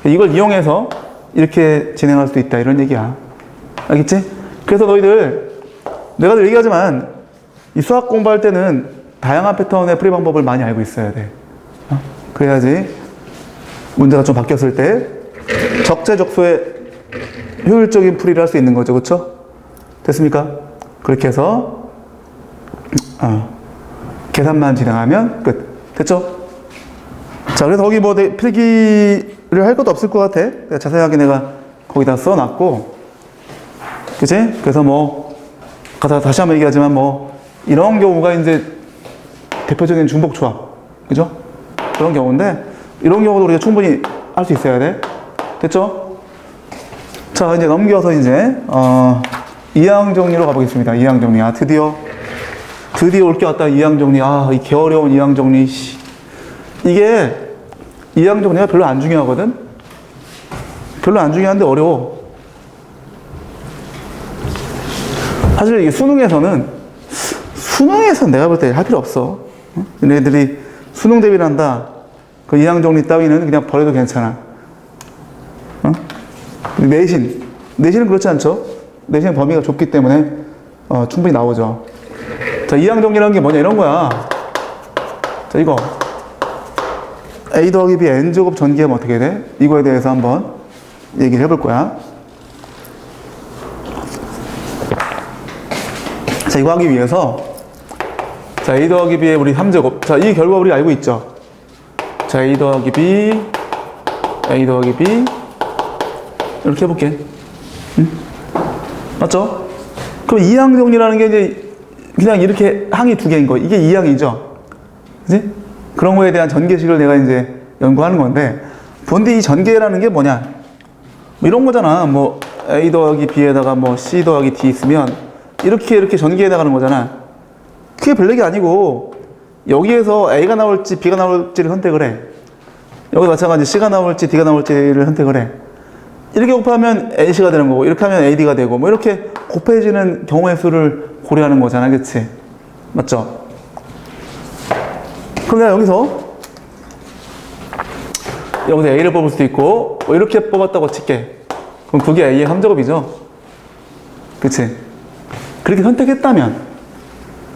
이걸 이용해서 이렇게 진행할 수도 있다. 이런 얘기야. 알겠지? 그래서 너희들, 내가 늘 얘기하지만, 이 수학 공부할 때는 다양한 패턴의 풀이 방법을 많이 알고 있어야 돼. 그래야지 문제가 좀 바뀌었을 때 적재적소에 효율적인 풀이를 할 수 있는 거죠. 그쵸? 됐습니까? 그렇게 해서 계산만 진행하면 끝. 됐죠? 자, 그래서 거기 뭐 필기를 할 것도 없을 것 같아. 자세하게 내가 거기다 써놨고, 그치? 그래서 뭐 다시 한번 얘기하지만 뭐 이런 경우가 이제 대표적인 중복 조합, 그죠? 그런 경우인데 이런 경우도 우리가 충분히 할 수 있어야 돼. 됐죠? 자, 이제 넘겨서 이제 이항 정리로 가보겠습니다. 이항 정리. 드디어 올 게 왔다. 이항 정리. 이 개어려운 이항 정리. 이게 이항 정리가 별로 안 중요하거든. 별로 안 중요한데 어려워. 사실 이게 수능에서는 내가 볼 때 할 필요 없어. 얘네들이 수능 대비를 한다. 그 이항 정리 따위는 그냥 버려도 괜찮아. 내신은 그렇지 않죠? 내신은 범위가 좁기 때문에 충분히 나오죠. 자, 이항 정리라는 게 뭐냐 이런 거야. 자, 이거 A 더하기 B N제곱 전기하면 어떻게 돼? 이거에 대해서 한번 얘기를 해볼 거야. 자, 이거 하기 위해서 자, A 더하기 B의 우리 3제곱. 자, 이 결과 우리 알고 있죠? 자, A 더하기 B, A 더하기 B. 이렇게 해볼게. 응? 맞죠? 그럼 이항 정리라는 게 이제 그냥 이렇게 항이 두 개인 거. 이게 이항이죠? 그지? 그런 거에 대한 전개식을 내가 이제 연구하는 건데, 본데 이 전개라는 게 뭐냐? 뭐 이런 거잖아. 뭐 A 더하기 B에다가 뭐 C 더하기 D 있으면 이렇게 전개해 나가는 거잖아. 그게 별 얘기 아니고, 여기에서 A가 나올지 B가 나올지를 선택을 해. 여기 마찬가지 C가 나올지 D가 나올지를 선택을 해. 이렇게 곱하면 AC가 되는 거고, 이렇게 하면 AD가 되고, 뭐 이렇게 곱해지는 경우의 수를 고려하는 거잖아. 그치? 맞죠? 그럼 내가 여기서 A를 뽑을 수도 있고, 뭐 이렇게 뽑았다고 칠게. 그럼 그게 A의 3제곱이죠? 그치? 그렇게 선택했다면,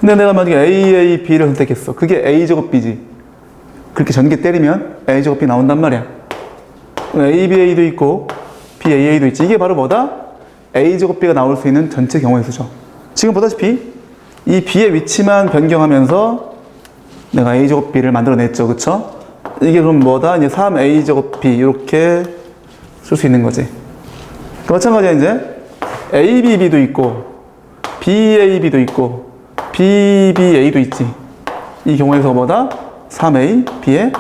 근데 내가 만약에 A, B를 선택했어. 그게 A제곱 B지. 그렇게 전개 때리면 A제곱 B 나온단 말이야. A, B, A도 있고, B, A, A도 있지. 이게 바로 뭐다? A제곱 B가 나올 수 있는 전체 경우의 수죠. 지금 보다시피, 이 B의 위치만 변경하면서 내가 A제곱 B를 만들어냈죠. 그쵸? 이게 그럼 뭐다? 이제 3A제곱 B. 이렇게 쓸 수 있는 거지. 마찬가지야, 이제. ABB도 있고, BAB도 있고, BBA도 있지. 이 경우에서 뭐다? 3A, B에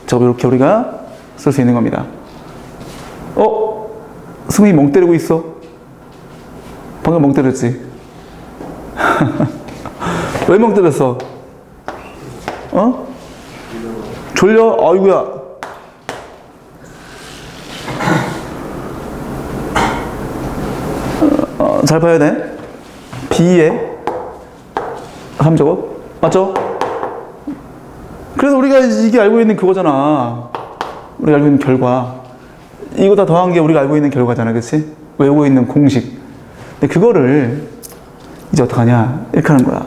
저거 이렇게 우리가 쓸 수 있는 겁니다. 승훈이 멍 때리고 있어. 방금 멍 때렸지? 왜 멍 때렸어? 졸려? 아이고야. 잘 봐야 돼. B의 3제곱. 맞죠? 그래서 우리가 이게 알고 있는 그거잖아. 우리가 알고 있는 결과. 이거 다 더한 게 우리가 알고 있는 결과잖아. 그치? 외우고 있는 공식. 근데 그거를 이제 어떡하냐. 이렇게 하는 거야.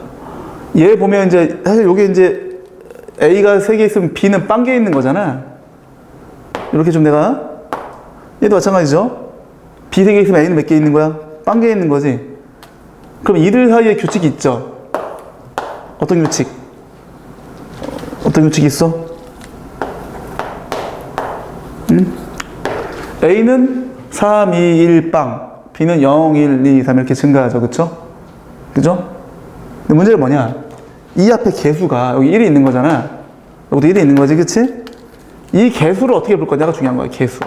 얘 보면 이제, 사실 요게 이제 A가 3개 있으면 B는 빵개 있는 거잖아. 이렇게 좀 내가, 얘도 마찬가지죠? B 3개 있으면 A는 몇 개 있는 거야? 빵개 있는 거지. 그럼 이들 사이에 규칙이 있죠? 어떤 규칙? 어떤 규칙이 있어? A는 3, 2, 1, 빵. B는 0, 1, 2, 3 이렇게 증가하죠. 그쵸? 그죠? 근데 문제는 뭐냐? 이 앞에 개수가 여기 1이 있는 거잖아. 여기도 1이 있는 거지. 그치? 이 개수를 어떻게 볼 거냐가 중요한 거야. 개수.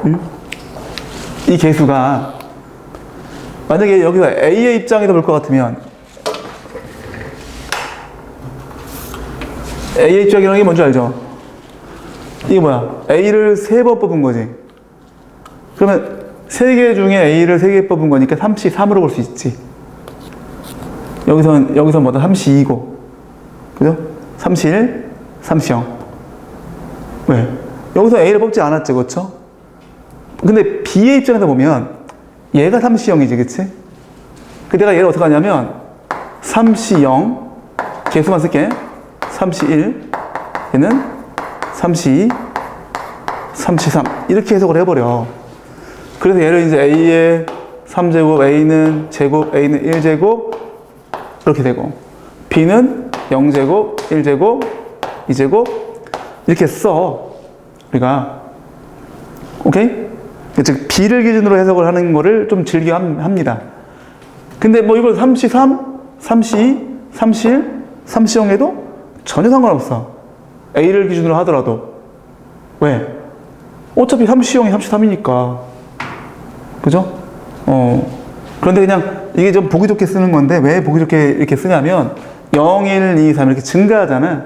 응? 이 개수가 만약에 여기가 A의 입장에서 볼 것 같으면 A의 입장이라는 게 뭔지 알죠? 이게 뭐야? A를 3번 뽑은 거지. 그러면 3개 중에 A를 3개 뽑은 거니까 33으로 볼 수 있지. 여기선 뭐다? 32고. 그죠? 31, 30. 왜? 여기서 A를 뽑지 않았죠. 그쵸? 근데 B의 입장에서 보면 얘가 30이지. 그치? 그 내가 얘를 어떻게 하냐면 30, 개수만 쓸게. 31, 얘는 32, 33 이렇게 해석을 해버려. 그래서 얘를 이제 A의 3제곱, A는 제곱, A는 1제곱 이렇게 되고 B는 0제곱, 1제곱, 2제곱 이렇게 써. 우리가 오케이? 즉 B를 기준으로 해석을 하는 거를 좀 즐겨 합니다. 근데 뭐 이걸 33, 32, 31, 30 해도 전혀 상관없어. A를 기준으로 하더라도. 왜? 어차피 30이 33이니까. 그죠? 그런데 그냥 이게 좀 보기 좋게 쓰는 건데 왜 보기 좋게 이렇게 쓰냐면 0, 1, 2, 3 이렇게 증가하잖아.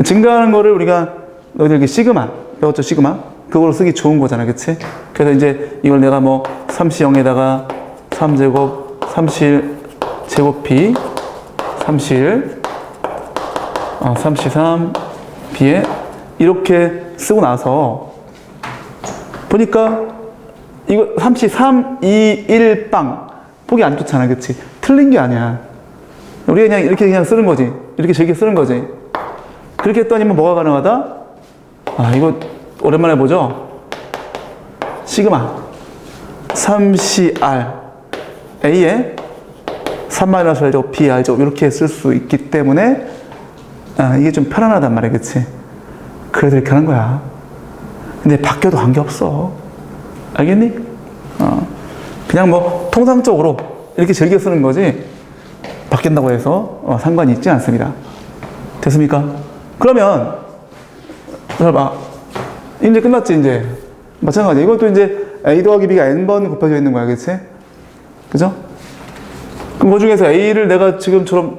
증가하는 거를 우리가 너희들 이렇게 시그마, 배웠죠? 시그마? 그걸로 쓰기 좋은 거잖아. 그치? 그래서 이제 이걸 내가 뭐 30에다가 3제곱, 31 제곱 B, 31 33 B에 이렇게 쓰고 나서 보니까 이거 33, 2, 1 빵 보기 안 좋잖아. 그치? 틀린 게 아니야. 우리가 그냥 이렇게 그냥 쓰는 거지. 이렇게 즐겨 쓰는 거지. 그렇게 했더니 뭐가 가능하다? 이거 오랜만에 보죠? 시그마 3CR A에 3-R제곱 BR제곱 이렇게 쓸 수 있기 때문에 이게 좀 편안하단 말이야. 그치? 그래서 이렇게 하는 거야. 근데 바뀌어도 관계없어. 알겠니? 그냥 뭐 통상적으로 이렇게 즐겨 쓰는 거지 바뀐다고 해서 상관이 있지 않습니다. 됐습니까? 그러면 잘 봐. 이제 끝났지. 이제 마찬가지. 이것도 이제 A 더하기 B가 N번 곱해져 있는 거야. 그치? 그죠? 그럼 그 중에서 A를 내가 지금처럼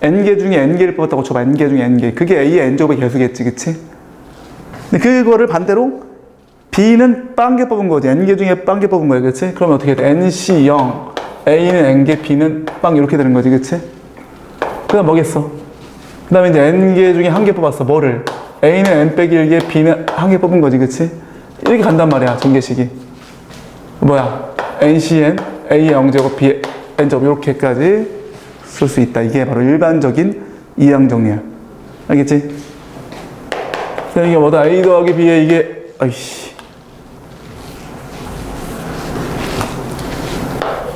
N개 중에 N개를 뽑았다고 쳐봐. N개 중에 N개. 그게 A의 N제곱의 개수겠지. 그치? 근데 그거를 반대로 B는 빵개 뽑은 거지. N개 중에 빵개 뽑은 거야. 그치? 그러면 어떻게 돼? NC 0, A는 N개, B는 빵 이렇게 되는 거지. 그치? 그 다음 뭐겠어? 그 다음에 이제 N개 중에 한 개 뽑았어. 뭐를? A는 N 빼기 1개, B는 한 개 뽑은 거지. 그치? 이렇게 간단 말이야. 전개식이. 뭐야? NCN, A의 0제곱, B의 N제곱 이렇게까지 쓸 수 있다. 이게 바로 일반적인 이항 정리야. 알겠지? 이게 뭐다? A 더하기 B에 이게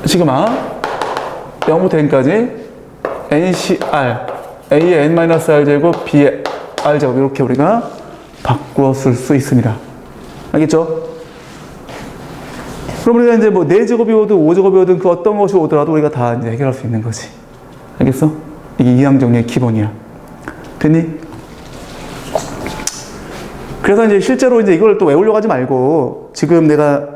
시그마 0부터 n까지 NCR A의 N-R 제곱 B의 R 제곱 이렇게 우리가 바꾸어 쓸 수 있습니다. 알겠죠? 그럼 우리가 이제 뭐 4제곱이 오든 5제곱이 오든 그 어떤 것이 오더라도 우리가 다 이제 해결할 수 있는 거지. 알겠어? 이게 이항 정리의 기본이야. 됐니? 그래서 이제 실제로 이제 이걸 또 외우려고 하지 말고 지금 내가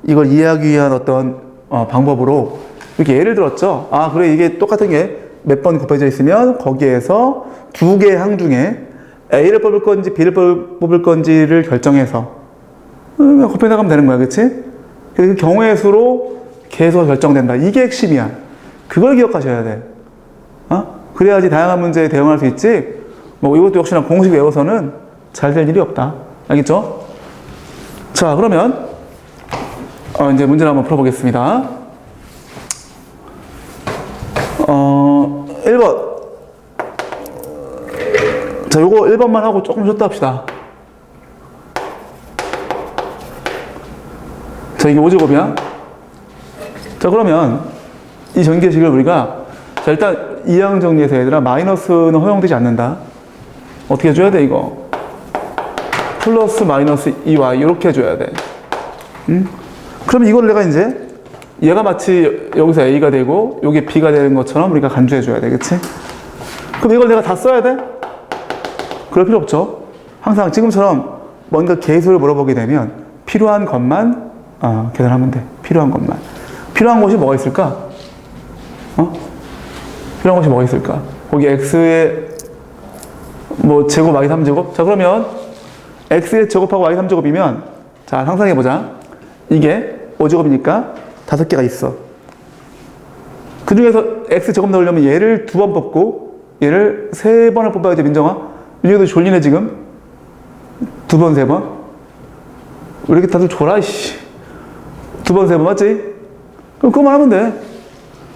이걸 이해하기 위한 어떤 방법으로 이렇게 예를 들었죠. 그래 이게 똑같은 게 몇 번 곱해져 있으면 거기에서 두 개의 항 중에 A를 뽑을 건지 B를 뽑을 건지를 결정해서 곱해 나가면 되는 거야. 그치? 그 경우의 수로 계속 결정된다. 이게 핵심이야. 그걸 기억하셔야 돼. 그래야지 다양한 문제에 대응할 수 있지. 뭐 이것도 역시나 공식 외워서는 잘 될 일이 없다. 알겠죠? 자, 그러면 이제 문제를 한번 풀어보겠습니다. 1번. 자, 요거 1번만 하고 조금 쉬었다 합시다. 자, 이게 5제곱이야. 자, 그러면 이 전개식을 우리가 자, 일단 이항 정리해서 얘들아 마이너스는 허용되지 않는다. 어떻게 해줘야 돼, 이거? 플러스 마이너스 2y 이렇게 해줘야 돼. 그럼 이걸 내가 이제 얘가 마치 여기서 A가 되고 여기 B가 되는 것처럼 우리가 간주해 줘야 돼. 그치? 그럼 이걸 내가 다 써야 돼? 그럴 필요 없죠. 항상 지금처럼 뭔가 계수를 물어보게 되면 필요한 것만 계산하면 돼. 필요한 것만. 필요한 것이 뭐가 있을까? 필요한 것이 뭐가 있을까? 거기 x의 뭐 제곱 y 3제곱? 자, 그러면 x의 제곱하고 y 3제곱이면 자, 상상해보자. 이게 5제곱이니까 5개가 있어. 그 중에서 x 제곱 넣으려면 얘를 2번 뽑고 얘를 3번을 뽑아야지. 민정아, 민정이도 졸리네 지금. 2번, 3번. 왜 이렇게 다들 졸아, 씨. 2번, 3번 맞지? 그럼 그거만 하면 돼.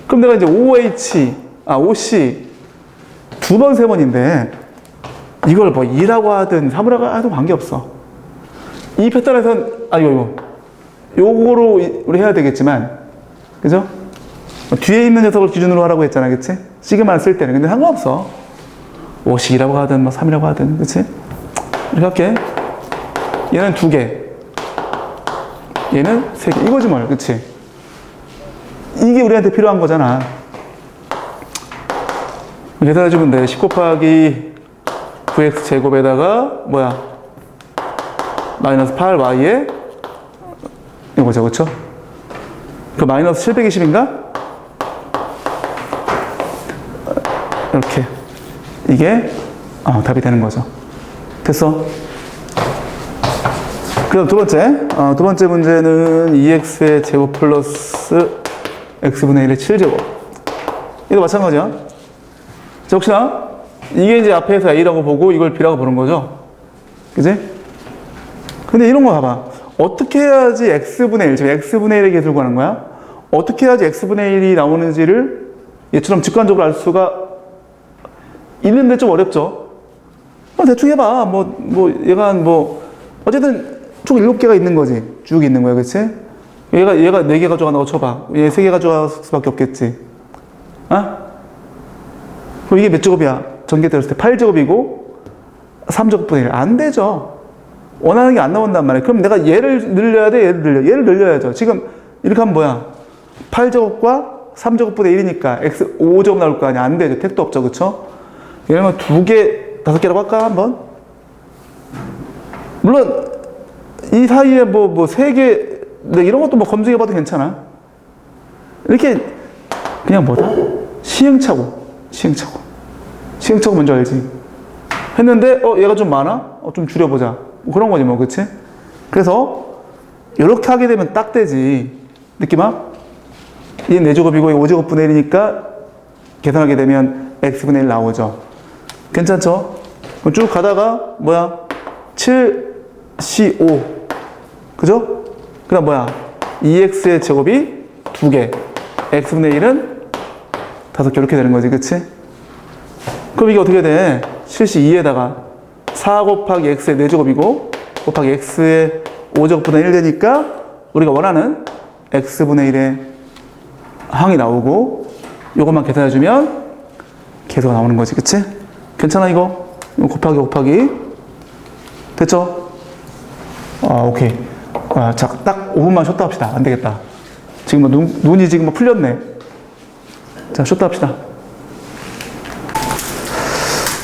그럼 내가 이제 OC 2번, 3번인데 이걸 뭐 2라고 하든 3이라고 하든 관계없어. 이 패턴에선 요거로 우리 해야 되겠지만, 그죠? 뒤에 있는 녀석을 기준으로 하라고 했잖아, 그치? 시그마를 쓸 때는. 근데 상관없어. 5씩이라고 하든, 3이라고 하든, 그치? 이렇게 할게. 얘는 2개. 얘는 3개. 이거지 뭘, 그치? 이게 우리한테 필요한 거잖아. 계산해주면 돼. 10 곱하기 9x 제곱에다가, 마이너스 8y에, 이거죠, 그쵸? 그 마이너스 720인가? 이렇게. 이게, 답이 되는 거죠. 됐어? 그럼 두 번째 문제는 2x의 제곱 플러스 x분의 1의 7제곱. 이도 마찬가지야. 자, 혹시나 이게 이제 앞에서 a라고 보고 이걸 b라고 보는 거죠. 그지? 근데 이런 거 봐봐. 어떻게 해야지 x분의 1, 지금 x분의 1의 계수를 구하는 거야? 어떻게 해야지 x분의 1이 나오는지를 얘처럼 직관적으로 알 수가 있는데 좀 어렵죠? 대충 해봐. 얘가 어쨌든 총 7개가 있는 거지. 쭉 있는 거야, 그치? 얘가 4개 가져간다고 쳐봐. 얘 3개 가져갈 수밖에 없겠지. 그럼 이게 몇 제곱이야? 전개되었을 때 8제곱이고 3제곱분의 1. 안 되죠. 원하는 게 안 나온단 말이야. 그럼 내가 얘를 늘려야 돼? 얘를 늘려야죠. 지금 이렇게 하면 뭐야? 8제곱과 3제곱분의 1이니까 x 5제곱 나올 거 아니야. 안 되죠. 택도 없죠. 그쵸? 이러면 2개, 5개라고 할까? 한번? 물론 이 사이에 3개, 이런 것도 검증해봐도 괜찮아. 이렇게 그냥 시행착오 뭔지 알지? 했는데 얘가 좀 많아? 좀 줄여보자. 그런 거지 그치? 그래서 이렇게 하게 되면 딱 되지. 느낌 와? 얘는 4제곱이고 5제곱분의 1이니까 계산하게 되면 x분의 1 나오죠. 괜찮죠? 그럼 쭉 가다가 7C5 그죠? 그 다음 2x의 제곱이 2개, x분의 1은 5개 이렇게 되는 거지, 그치? 그럼 이게 어떻게 돼? 7C2에다가 4 곱하기 x의 4제곱이고 곱하기 x의 5제곱분의 1 되니까 우리가 원하는 x분의 1의 항이 나오고 이것만 계산해주면 계수가 나오는 거지, 그치? 괜찮아 이거? 곱하기 됐죠? 오케이. 자, 딱 5분만 쉬었다 합시다. 안 되겠다. 지금 눈이 지금 풀렸네. 자, 쉬었다 합시다.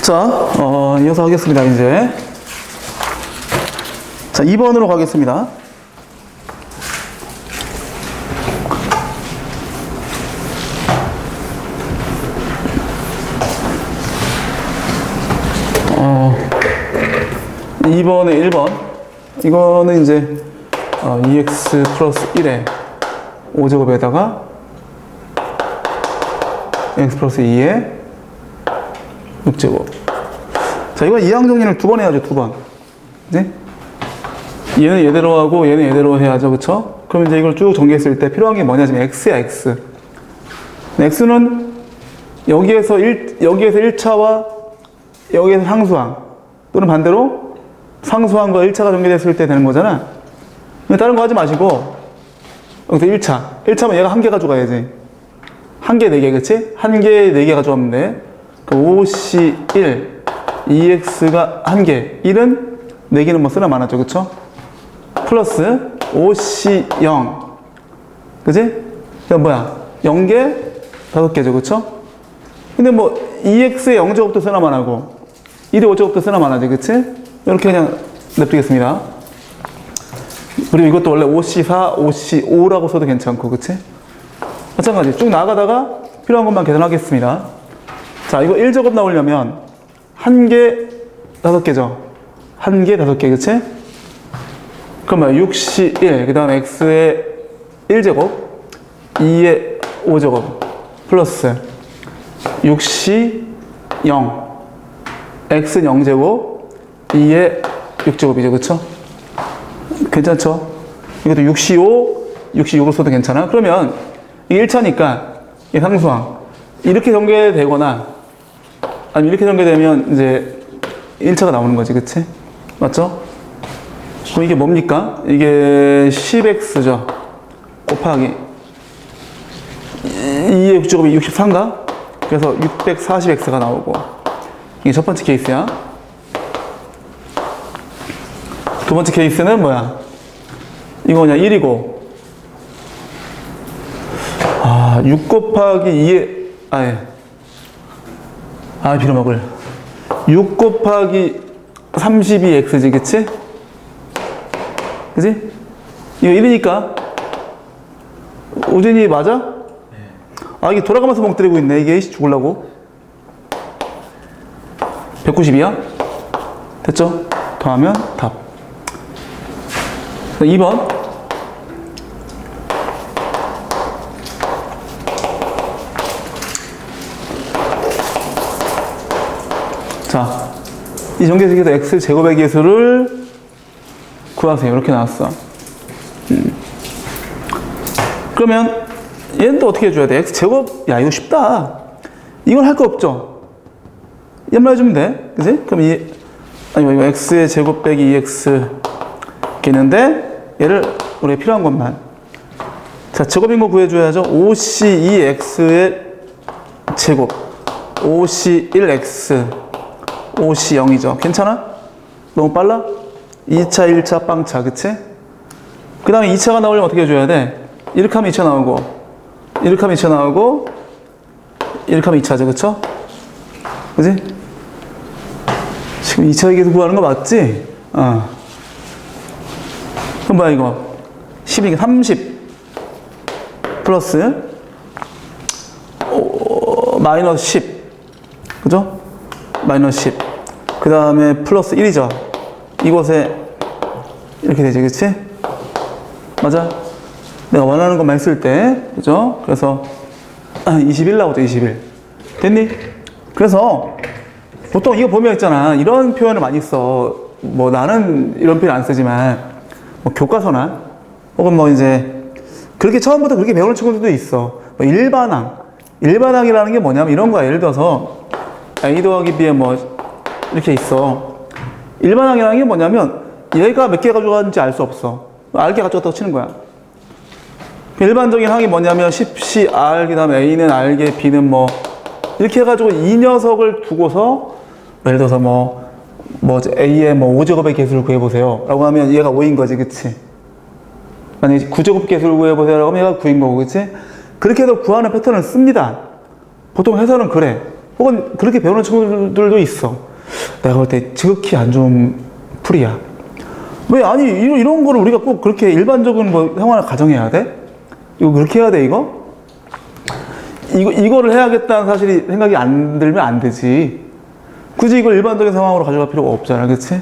자, 이어서 하겠습니다, 이제. 자, 2번으로 가겠습니다. 이번에 1번. 이거는 이제 2x 플러스 1에 5제곱에다가 x 플러스 2에 6제곱. 자, 이건 이항 정리를 2번 해야죠, 2번. 그지? 얘는 얘대로 하고 얘는 얘대로 해야죠, 그쵸? 그럼 이제 이걸 쭉 전개했을 때 필요한 게 뭐냐, 지금 x야, x. x는 여기에서 1차와 여기에서 상수항, 또는 반대로 상수항과 1차가 전개됐을 때 되는 거잖아. 근데 다른 거 하지 마시고 여기서 1차면 얘가 1개 가져가야지. 1개 4개, 그치? 1개 4개 가져가면 돼. 5C1 2x가 1개, 1은 4개는 쓰나 많았죠, 그쵸? 플러스 OC0. 그지? 그럼 뭐야? 0개, 5개죠. 그쵸? 근데 뭐, EX에 0제곱도 쓰나만 하고, 1에 5제곱도 쓰나만 하지. 그치? 이렇게 그냥 냅두겠습니다. 그리고 이것도 원래 OC4, OC5라고 써도 괜찮고, 그치? 마찬가지. 쭉 나가다가 필요한 것만 계산하겠습니다. 자, 이거 1제곱 나오려면, 1개, 5개죠? 1개, 5개, 그치? 그러면 6C1, 그 다음 X의 1제곱, 2의 5제곱, 플러스 6C0, X는 0제곱, 2의 6제곱이죠, 그쵸? 괜찮죠? 이것도 6C5, 6C6으로 써도 괜찮아? 그러면 이게 1차니까 이 상수항 이렇게 전개되거나 아니면 이렇게 전개되면 이제 1차가 나오는 거지, 그치? 맞죠? 그럼 이게 뭡니까? 이게 10x죠. 곱하기 2의 6제곱이 63가? 그래서 640x가 나오고 이게 첫 번째 케이스야. 두 번째 케이스는 뭐야? 이거 그냥 1이고 6 곱하기 2의 빌어먹을 6 곱하기 32x지, 그치? 그치? 이거 1이니까 우진이 맞아? 이게 돌아가면서 멍 때리고 있네. 이게 죽으려고 192야? 됐죠? 더하면 답. 2번 자, 이 전개식에서 x 제곱의 개수를 구하세요. 이렇게 나왔어. 그러면 얘는 또 어떻게 해줘야 돼? x 제곱? 야, 이거 쉽다. 이건 할 거 없죠? 얘만 해주면 돼. 그지? 그럼 이거 x의 제곱 빼기 2x 이렇게 있는데 얘를 우리가 필요한 것만. 자, 제곱인 거 구해줘야죠. 5c2x의 제곱 5c1x 5c0이죠. 괜찮아? 너무 빨라? 2차, 1차, 빵차, 그치? 그 다음에 2차가 나오려면 어떻게 해줘야 돼? 이렇게 하면 2차 나오고, 이렇게 하면 2차 나오고, 이렇게 하면 2차죠, 그쵸? 그치? 지금 2차 계속 구하는 거 맞지? 그럼 뭐야, 이거? 12, 30 플러스 마이너스 10, 그죠? 마이너스 10. 그 다음에 플러스 1이죠. 이곳에 이렇게 되지, 그치? 맞아? 내가 원하는 것만 했을 때, 그죠? 그래서 21 나오죠, 21. 됐니? 그래서 보통 이거 보면 있잖아. 이런 표현을 많이 써. 뭐 나는 이런 표현 안 쓰지만 뭐 교과서나 혹은 뭐 이제 그렇게 처음부터 그렇게 배우는 친구들도 있어. 뭐 일반항이라는 게 뭐냐면 이런 거야. 예를 들어서 A 더하기 B에 뭐 이렇게 있어. 일반항이라는 게 뭐냐면 얘가 몇 개 가져가는지 알 수 없어. R개 가져갔다고 치는 거야. 일반적인 항이 뭐냐면 10C R, 그 다음에 A는 R개, B는 뭐 이렇게 해가지고 이 녀석을 두고서 예를 들어서 뭐 A의 뭐 5제곱의 개수를 구해보세요 라고 하면 얘가 5인 거지, 그치? 만약에 9제곱 개수를 구해보세요 라고 하면 얘가 9인 거고, 그치? 그렇게 해서 구하는 패턴을 씁니다. 보통 회사는 그래. 혹은 그렇게 배우는 친구들도 있어. 내가 볼 때 지극히 안 좋은 풀이야. 왜? 아니 이런 거를 우리가 꼭 그렇게 일반적인 뭐 생활을 가정해야 돼? 이거 그렇게 해야 돼, 이거? 이거를 해야겠다는 사실이 생각이 안 들면 안 되지. 굳이 이걸 일반적인 상황으로 가져갈 필요가 없잖아, 그치?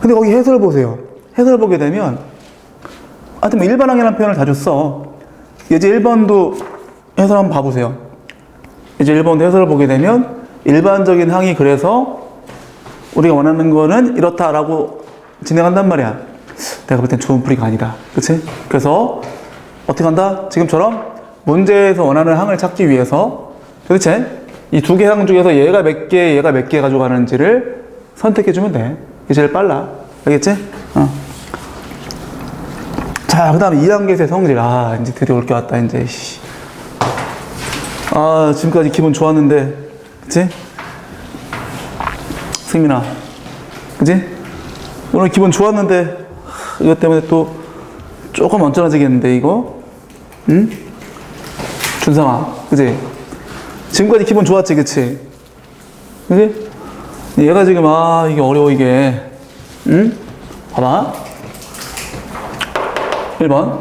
근데 거기 해설을 보세요. 해설을 보게 되면, 하여튼 뭐 일반항이라는 표현을 자주 써. 예제 1번도 해설 한번 봐보세요. 예제 1번도 해설을 보게 되면, 일반적인 항이 그래서 우리가 원하는 거는 이렇다라고 진행한단 말이야. 내가 볼 땐 좋은 풀이가 아니다. 그치? 그래서, 어떻게 한다? 지금처럼 문제에서 원하는 항을 찾기 위해서 도대체 이 두 개 항 중에서 얘가 몇 개 가져가는지를 선택해주면 돼. 이게 제일 빨라. 알겠지? 자, 그 다음에 2단계에서의 성질. 이제 드디어 올 게 왔다, 이제. 지금까지 기분 좋았는데. 그치? 승민아. 그치? 오늘 기분 좋았는데, 이것 때문에 또 조금 언짢아지겠는데, 이거? 응? 준상아, 그지? 지금까지 기분 좋았지, 그치? 그지? 얘가 지금, 이게 어려워, 이게. 응? 봐봐. 1번.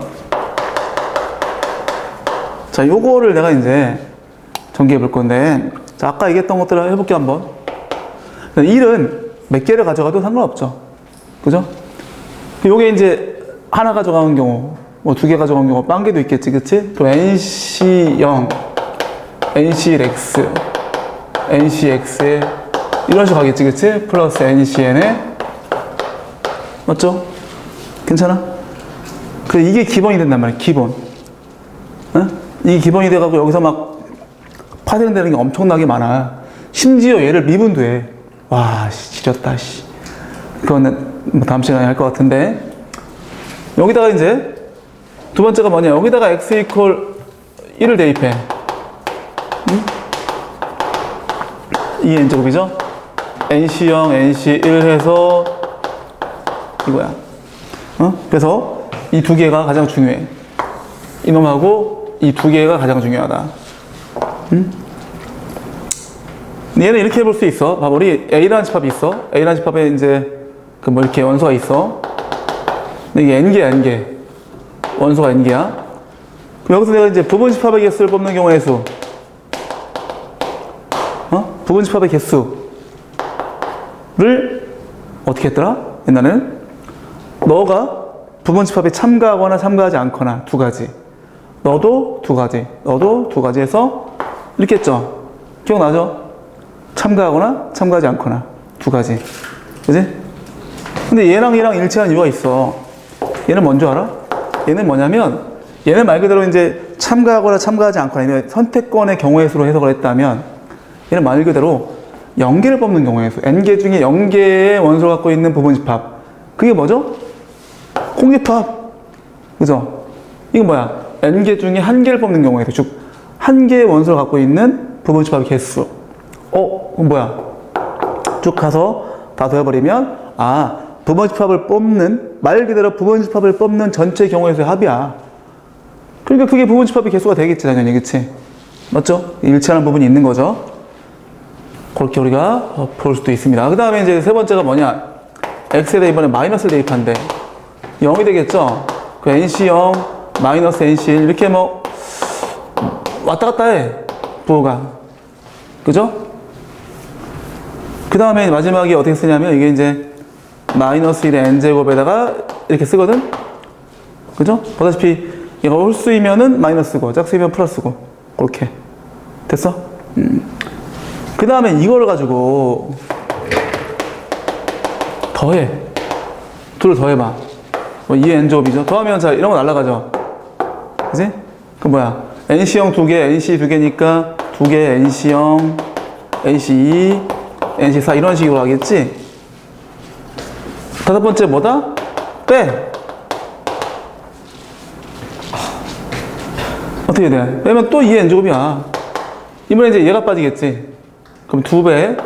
자, 요거를 내가 이제 전개해 볼 건데, 자, 아까 얘기했던 것들을 해볼게, 한번. 1은 몇 개를 가져가도 상관없죠. 그죠? 요게 이제 하나 가져가는 경우, 뭐 2개 가져가는 경우, 빵 개도 있겠지, 그치? 또 NC0, NCX, NCX에 이런 식으로 가겠지, 그치? 플러스 NCN에, 맞죠? 괜찮아? 이게 기본이 된단 말이야, 기본. 어? 이게 기본이 돼가지고 여기서 막 파생되는 게 엄청나게 많아. 심지어 얘를 미분도 해. 와, 지렸다, 씨. 그거는 뭐 다음 시간에 할 것 같은데. 여기다가 이제 두 번째가 뭐냐. 여기다가 x 이퀄 1을 대입해. 응? 2n제곱이죠? nc0, nc1 해서 이거야. 어? 그래서 이 두 개가 가장 중요해. 이놈하고 이 두 개가 가장 중요하다. 응? 얘는 이렇게 해볼 수 있어. 봐봐, 우리 A라는 집합이 있어. A라는 집합에 이제 그 뭐 이렇게 원소가 있어. 근데 이게 N개야, N개. 원소가 N개야. 그럼 여기서 내가 이제 부분 집합의 개수를 뽑는 경우의 수. 부분 집합의 개수를 어떻게 했더라? 옛날에는 너가 부분 집합에 참가하거나 참가하지 않거나 두 가지. 너도 두 가지. 너도 두 가지 해서 이렇게 했죠. 기억나죠? 참가하거나 참가하지 않거나 두 가지. 그지? 근데 얘랑 얘랑 일치하는 이유가 있어. 얘는 뭔지 알아? 얘는 뭐냐면 얘는 말 그대로 이제 참가하거나 참가하지 않거나 선택권의 경우의 수로 해석을 했다면 얘는 말 그대로 0개를 뽑는 경우의 수. n개 중에 0개의 원소를 갖고 있는 부분 집합. 그게 뭐죠? 공집합. 그죠? 이건 뭐야? n개 중에 1개를 뽑는 경우의 수. 즉 1개의 원소를 갖고 있는 부분 집합의 개수. 그럼 뭐야? 쭉 가서 다 더해버리면, 부분 집합을 뽑는, 말 그대로 부분 집합을 뽑는 전체 경우의 수의 합이야. 그러니까 그게 부분 집합의 개수가 되겠지, 당연히. 그치? 맞죠? 일치하는 부분이 있는 거죠. 그렇게 우리가 볼 수도 있습니다. 그 다음에 이제 세 번째가 뭐냐? x에다 이번에 마이너스를 대입한대. 0이 되겠죠? 그 nc0, 마이너스 nc1, 이렇게 뭐, 왔다 갔다 해. 부호가. 그죠? 그 다음에 마지막에 어떻게 쓰냐면 이게 이제 마이너스 1의 n제곱에다가 이렇게 쓰거든? 그죠? 보다시피 얘가 홀수이면은 마이너스고 짝수이면 플러스고 그렇게 됐어? 그 다음에 이거를 가지고 더해. 둘을 더해봐. 뭐 2의 n제곱이죠? 더하면 자 이런 거 날라가죠? 그지? 그 뭐야? nc0 2개, nc 2개니까 2개 nc0, nc2, nc4 이런 식으로 하겠지? 다섯 번째 뭐다? 빼! 어떻게 돼? 빼면 또 2의 n제곱이야. 이번에 이제 얘가 빠지겠지? 그럼 2배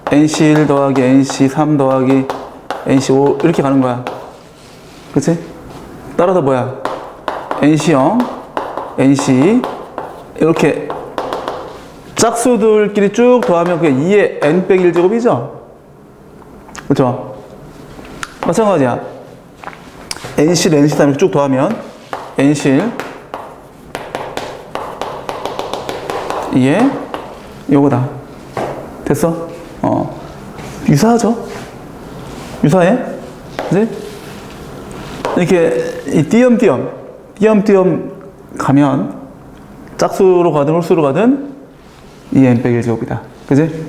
nc1 더하기 nc3 더하기 nc5 이렇게 가는 거야. 그치? 따라서 뭐야? nc0, nc 이렇게 짝수들끼리 쭉 더하면 그게 2의 n 빼기 1제곱이죠? 그쵸? 마찬가지야. nc1, nc3 이렇게 쭉 더하면 nc1 2의 요거다. 됐어? 유사하죠? 유사해? 그치? 이렇게 이 띄엄띄엄 가면 짝수로 가든 홀수로 가든 2의 n 빼기 1제곱이다. 그지?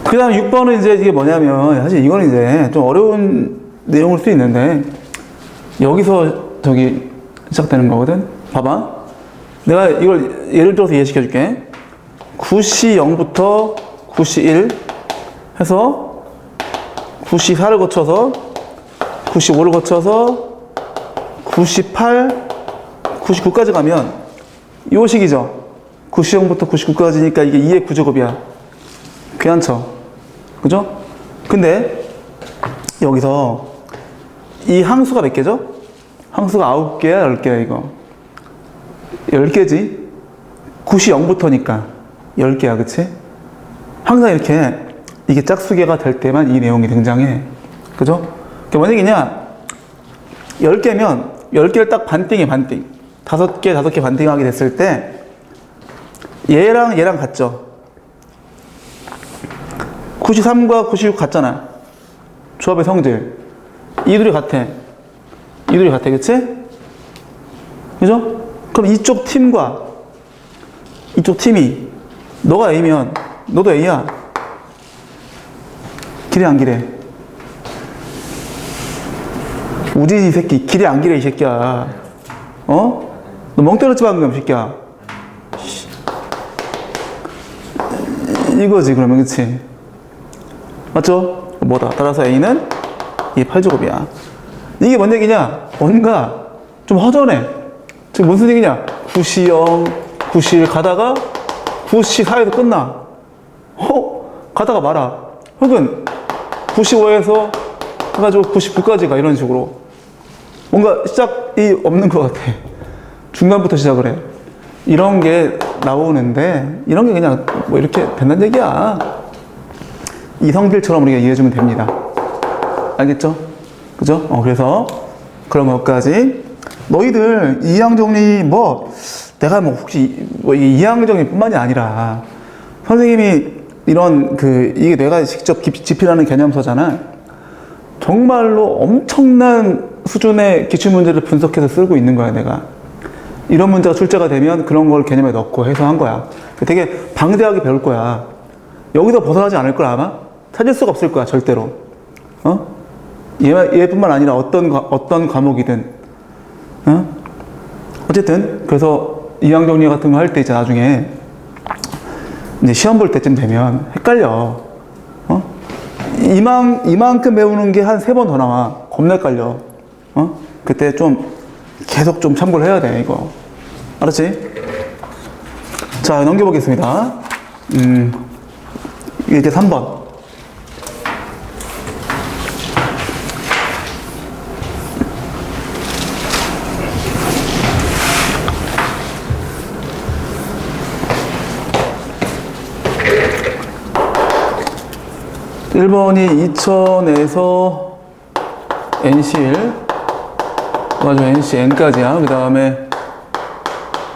그 다음 6번은 이제 이게 뭐냐면, 사실 이거는 이제 좀 어려운 내용일 수 있는데, 여기서 저기 시작되는 거거든? 봐봐. 내가 이걸 예를 들어서 이해시켜 줄게. 9시 0부터 9시 1 해서 9시 4를 거쳐서 9시 5를 거쳐서 9시 8, 99까지 가면 이 식이죠. 9시 0부터 99까지니까 이게 2의 9제곱이야. 괜찮죠? 그죠? 근데 여기서 이 항수가 몇 개죠? 항수가 9개야, 10개야, 이거? 10개지? 9시 0부터니까 10개야, 그치? 항상 이렇게 이게 짝수개가 될 때만 이 내용이 등장해. 그죠? 그게 뭔 얘기냐? 10개면 10개를 딱 반띵해, 반띵. 5개 반띵하게 됐을 때 얘랑 얘랑 같죠? 93과 96 같잖아. 조합의 성질. 이둘이 같아. 이둘이 같아, 그치? 그죠? 그럼 이쪽 팀과 이쪽 팀이 너가 A면 너도 A야. 기래 안 기래? 우진이 이 새끼 기래 안 기래 이 새끼야. 어? 너 멍 때렸지 방금 이 새끼야. 이거지 그러면, 그치? 맞죠? 뭐다? 따라서 A는 이 8제곱이야. 이게 뭔 얘기냐? 뭔가 좀 허전해. 지금 무슨 얘기냐? 9시 0, 9시 1 가다가 9시 4에서 끝나. 가다가 말아. 혹은 9시 5에서 해가지고 99까지 가. 이런 식으로. 뭔가 시작이 없는 것 같아. 중간부터 시작을 해. 이런 게 나오는데, 이런 게 그냥 뭐 이렇게 된다는 얘기야. 이 성질처럼 우리가 이해해주면 됩니다. 알겠죠? 그죠? 그래서 그런 것까지. 너희들 이항 정리 내가 혹시 이 이항 정리 뿐만이 아니라 선생님이 이런 이게 내가 직접 집필하는 개념서잖아. 정말로 엄청난 수준의 기출문제를 분석해서 쓰고 있는 거야, 내가. 이런 문제가 출제가 되면 그런 걸 개념에 넣고 해서 한 거야. 되게 방대하게 배울 거야. 여기서 벗어나지 않을 걸 아마? 찾을 수가 없을 거야, 절대로. 얘뿐만 아니라 어떤 과목이든. 어쨌든, 그래서 이항 정리 같은 거 할 때 이제 나중에 이제 시험 볼 때쯤 되면 헷갈려. 이만큼 배우는 게 한 3번 더 나와. 겁나 헷갈려. 그때 계속 참고를 해야 돼, 이거. 알았지? 자, 넘겨보겠습니다. 이제 3번. 일 번이 2000에서 NC1, 맞아, NCN까지야. 그 다음에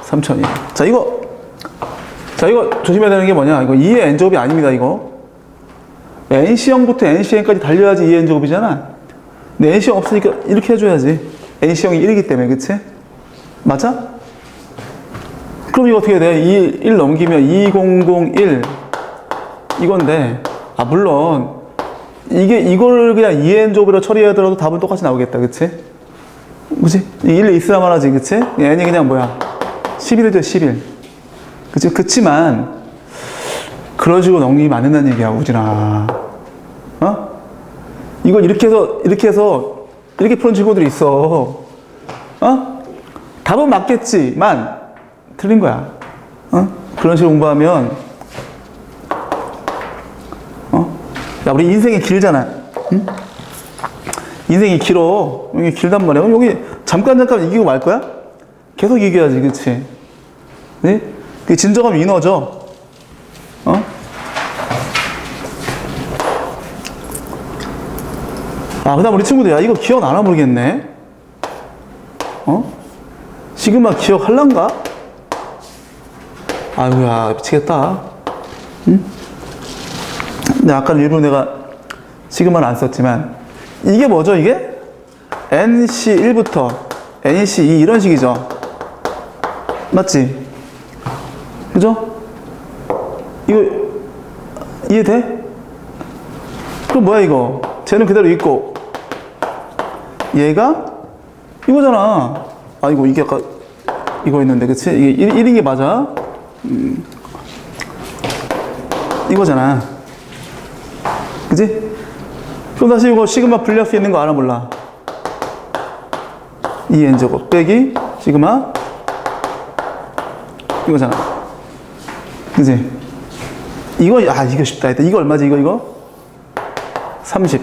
3000이야. 자, 이거 조심해야 되는 게 뭐냐? 이거 2의 N제곱이 아닙니다, 이거. NC0부터 NCN까지 달려야지 2의 N제곱이잖아. 근데 NC0 없으니까 이렇게 해줘야지. NC0이 1이기 때문에, 그치? 맞아? 그럼 이거 어떻게 돼? 1 넘기면 2001 이건데, 물론 이거를 그냥 2의 N제곱으로 처리하더라도 답은 똑같이 나오겠다, 그치? 그치? 1이 있어야만 하지, 그치? n이 그냥 뭐야? 11이죠, 11. 그치? 그치만, 그런 식으로 넘기면 안 된다는 얘기야, 우진아. 이걸 이렇게 해서, 이렇게 푸는 친구들이 있어. 답은 맞겠지만, 틀린 거야. 그런 식으로 공부하면, 야, 우리 인생이 길잖아. 응? 인생이 길어. 이게 길단 말이야. 그럼 여기 잠깐 이기고 말 거야? 계속 이겨야지, 그치? 네? 그게 진정한 위너죠? 그 다음 우리 친구들, 야, 이거 기억나나 모르겠네. 시그마 기억할란가? 아유야, 미치겠다. 응? 근데 아까 일부러 내가 시그마를 안 썼지만, 이게 뭐죠, 이게? NC1부터 NC2 이런 식이죠. 맞지? 그죠? 이거 이해돼? 그럼 뭐야 이거? 쟤는 그대로 있고 얘가 이거잖아. 이게 아까 이거 있는데, 그치? 이게 1인 게 맞아? 이거잖아. 그치? 그럼 다시 이거 시그마 분리할 수 있는 거 알아, 몰라? 2n제곱 빼기 시그마 이거잖아. 그치? 이거 쉽다. 이거 얼마지, 이거? 30.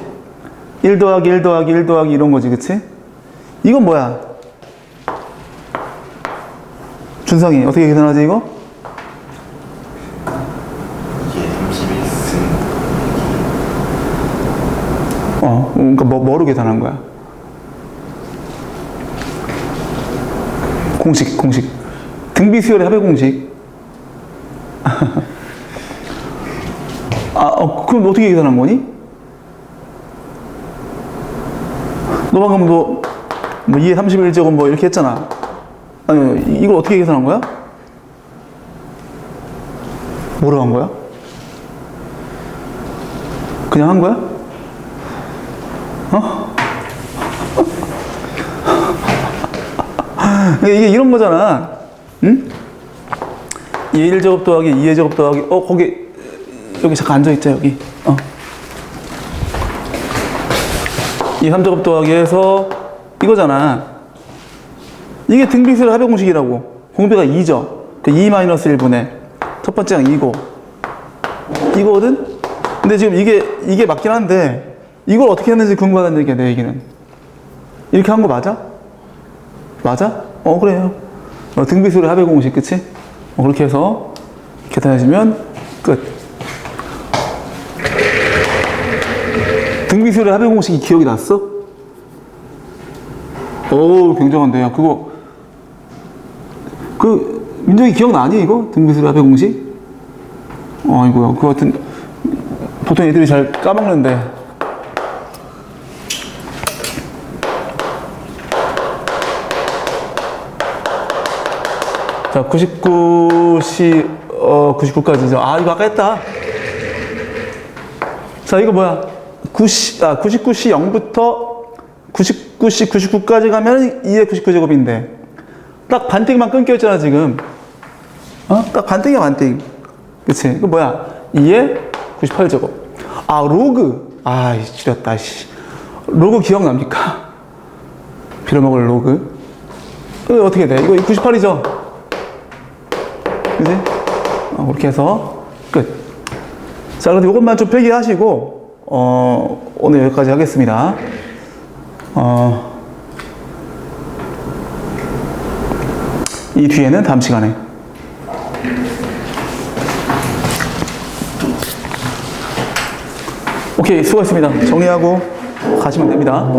1 더하기 1 더하기 1 더하기 이런 거지, 그치? 이건 뭐야? 준성이, 어떻게 계산하지, 이거? 이게 31승. 그러니까 뭐로 계산한 거야? 공식. 등비수열의 합의 공식. 그럼 어떻게 계산한 거니? 너 방금 뭐 2의 31제곱 뭐 이렇게 했잖아. 아니, 이걸 어떻게 계산한 거야? 뭐로 한 거야? 그냥 한 거야? 이게 이런 거잖아. 응? 2의 1제곱 더하기 2의 제곱 더하기, 거기, 여기 잠깐 앉아있자, 여기. 2 3제곱 더하기 해서 이거잖아. 이게 등비수열 합의 공식이라고. 공배가 2죠. 2-1분의 첫 번째랑 2고 이거거든? 근데 지금 이게 맞긴 한데 이걸 어떻게 했는지 궁금하다는 얘기야, 내 얘기는. 이렇게 한 거 맞아? 맞아? 그래요. 등비수열 합의 공식, 그치? 그렇게 해서 계산하시면 끝. 등비수열의 합의 공식이 기억이 났어? 굉장한데. 민정이 기억나니, 이거? 등비수열의 합의 공식? 이거야. 그거 같은, 보통 애들이 잘 까먹는데. 자, 99C, 99까지죠. 이거 아까 했다. 자, 이거 뭐야? 99C 0부터 99C 99까지 가면 2의 99제곱인데 딱 반띵만 끊겨 있잖아, 지금. 딱 반띵이야, 반띵. 그치? 이거 뭐야? 2의 98제곱. 로그. 지렸다, 씨. 로그 기억납니까? 빌어먹을 로그. 이거 어떻게 돼? 이거 98이죠? 그치? 그렇게 해서 끝. 자, 그래서 이것만 좀 필기하시고, 오늘 여기까지 하겠습니다. 이 뒤에는 다음 시간에. 오케이, 수고했습니다. 정리하고 가시면 됩니다.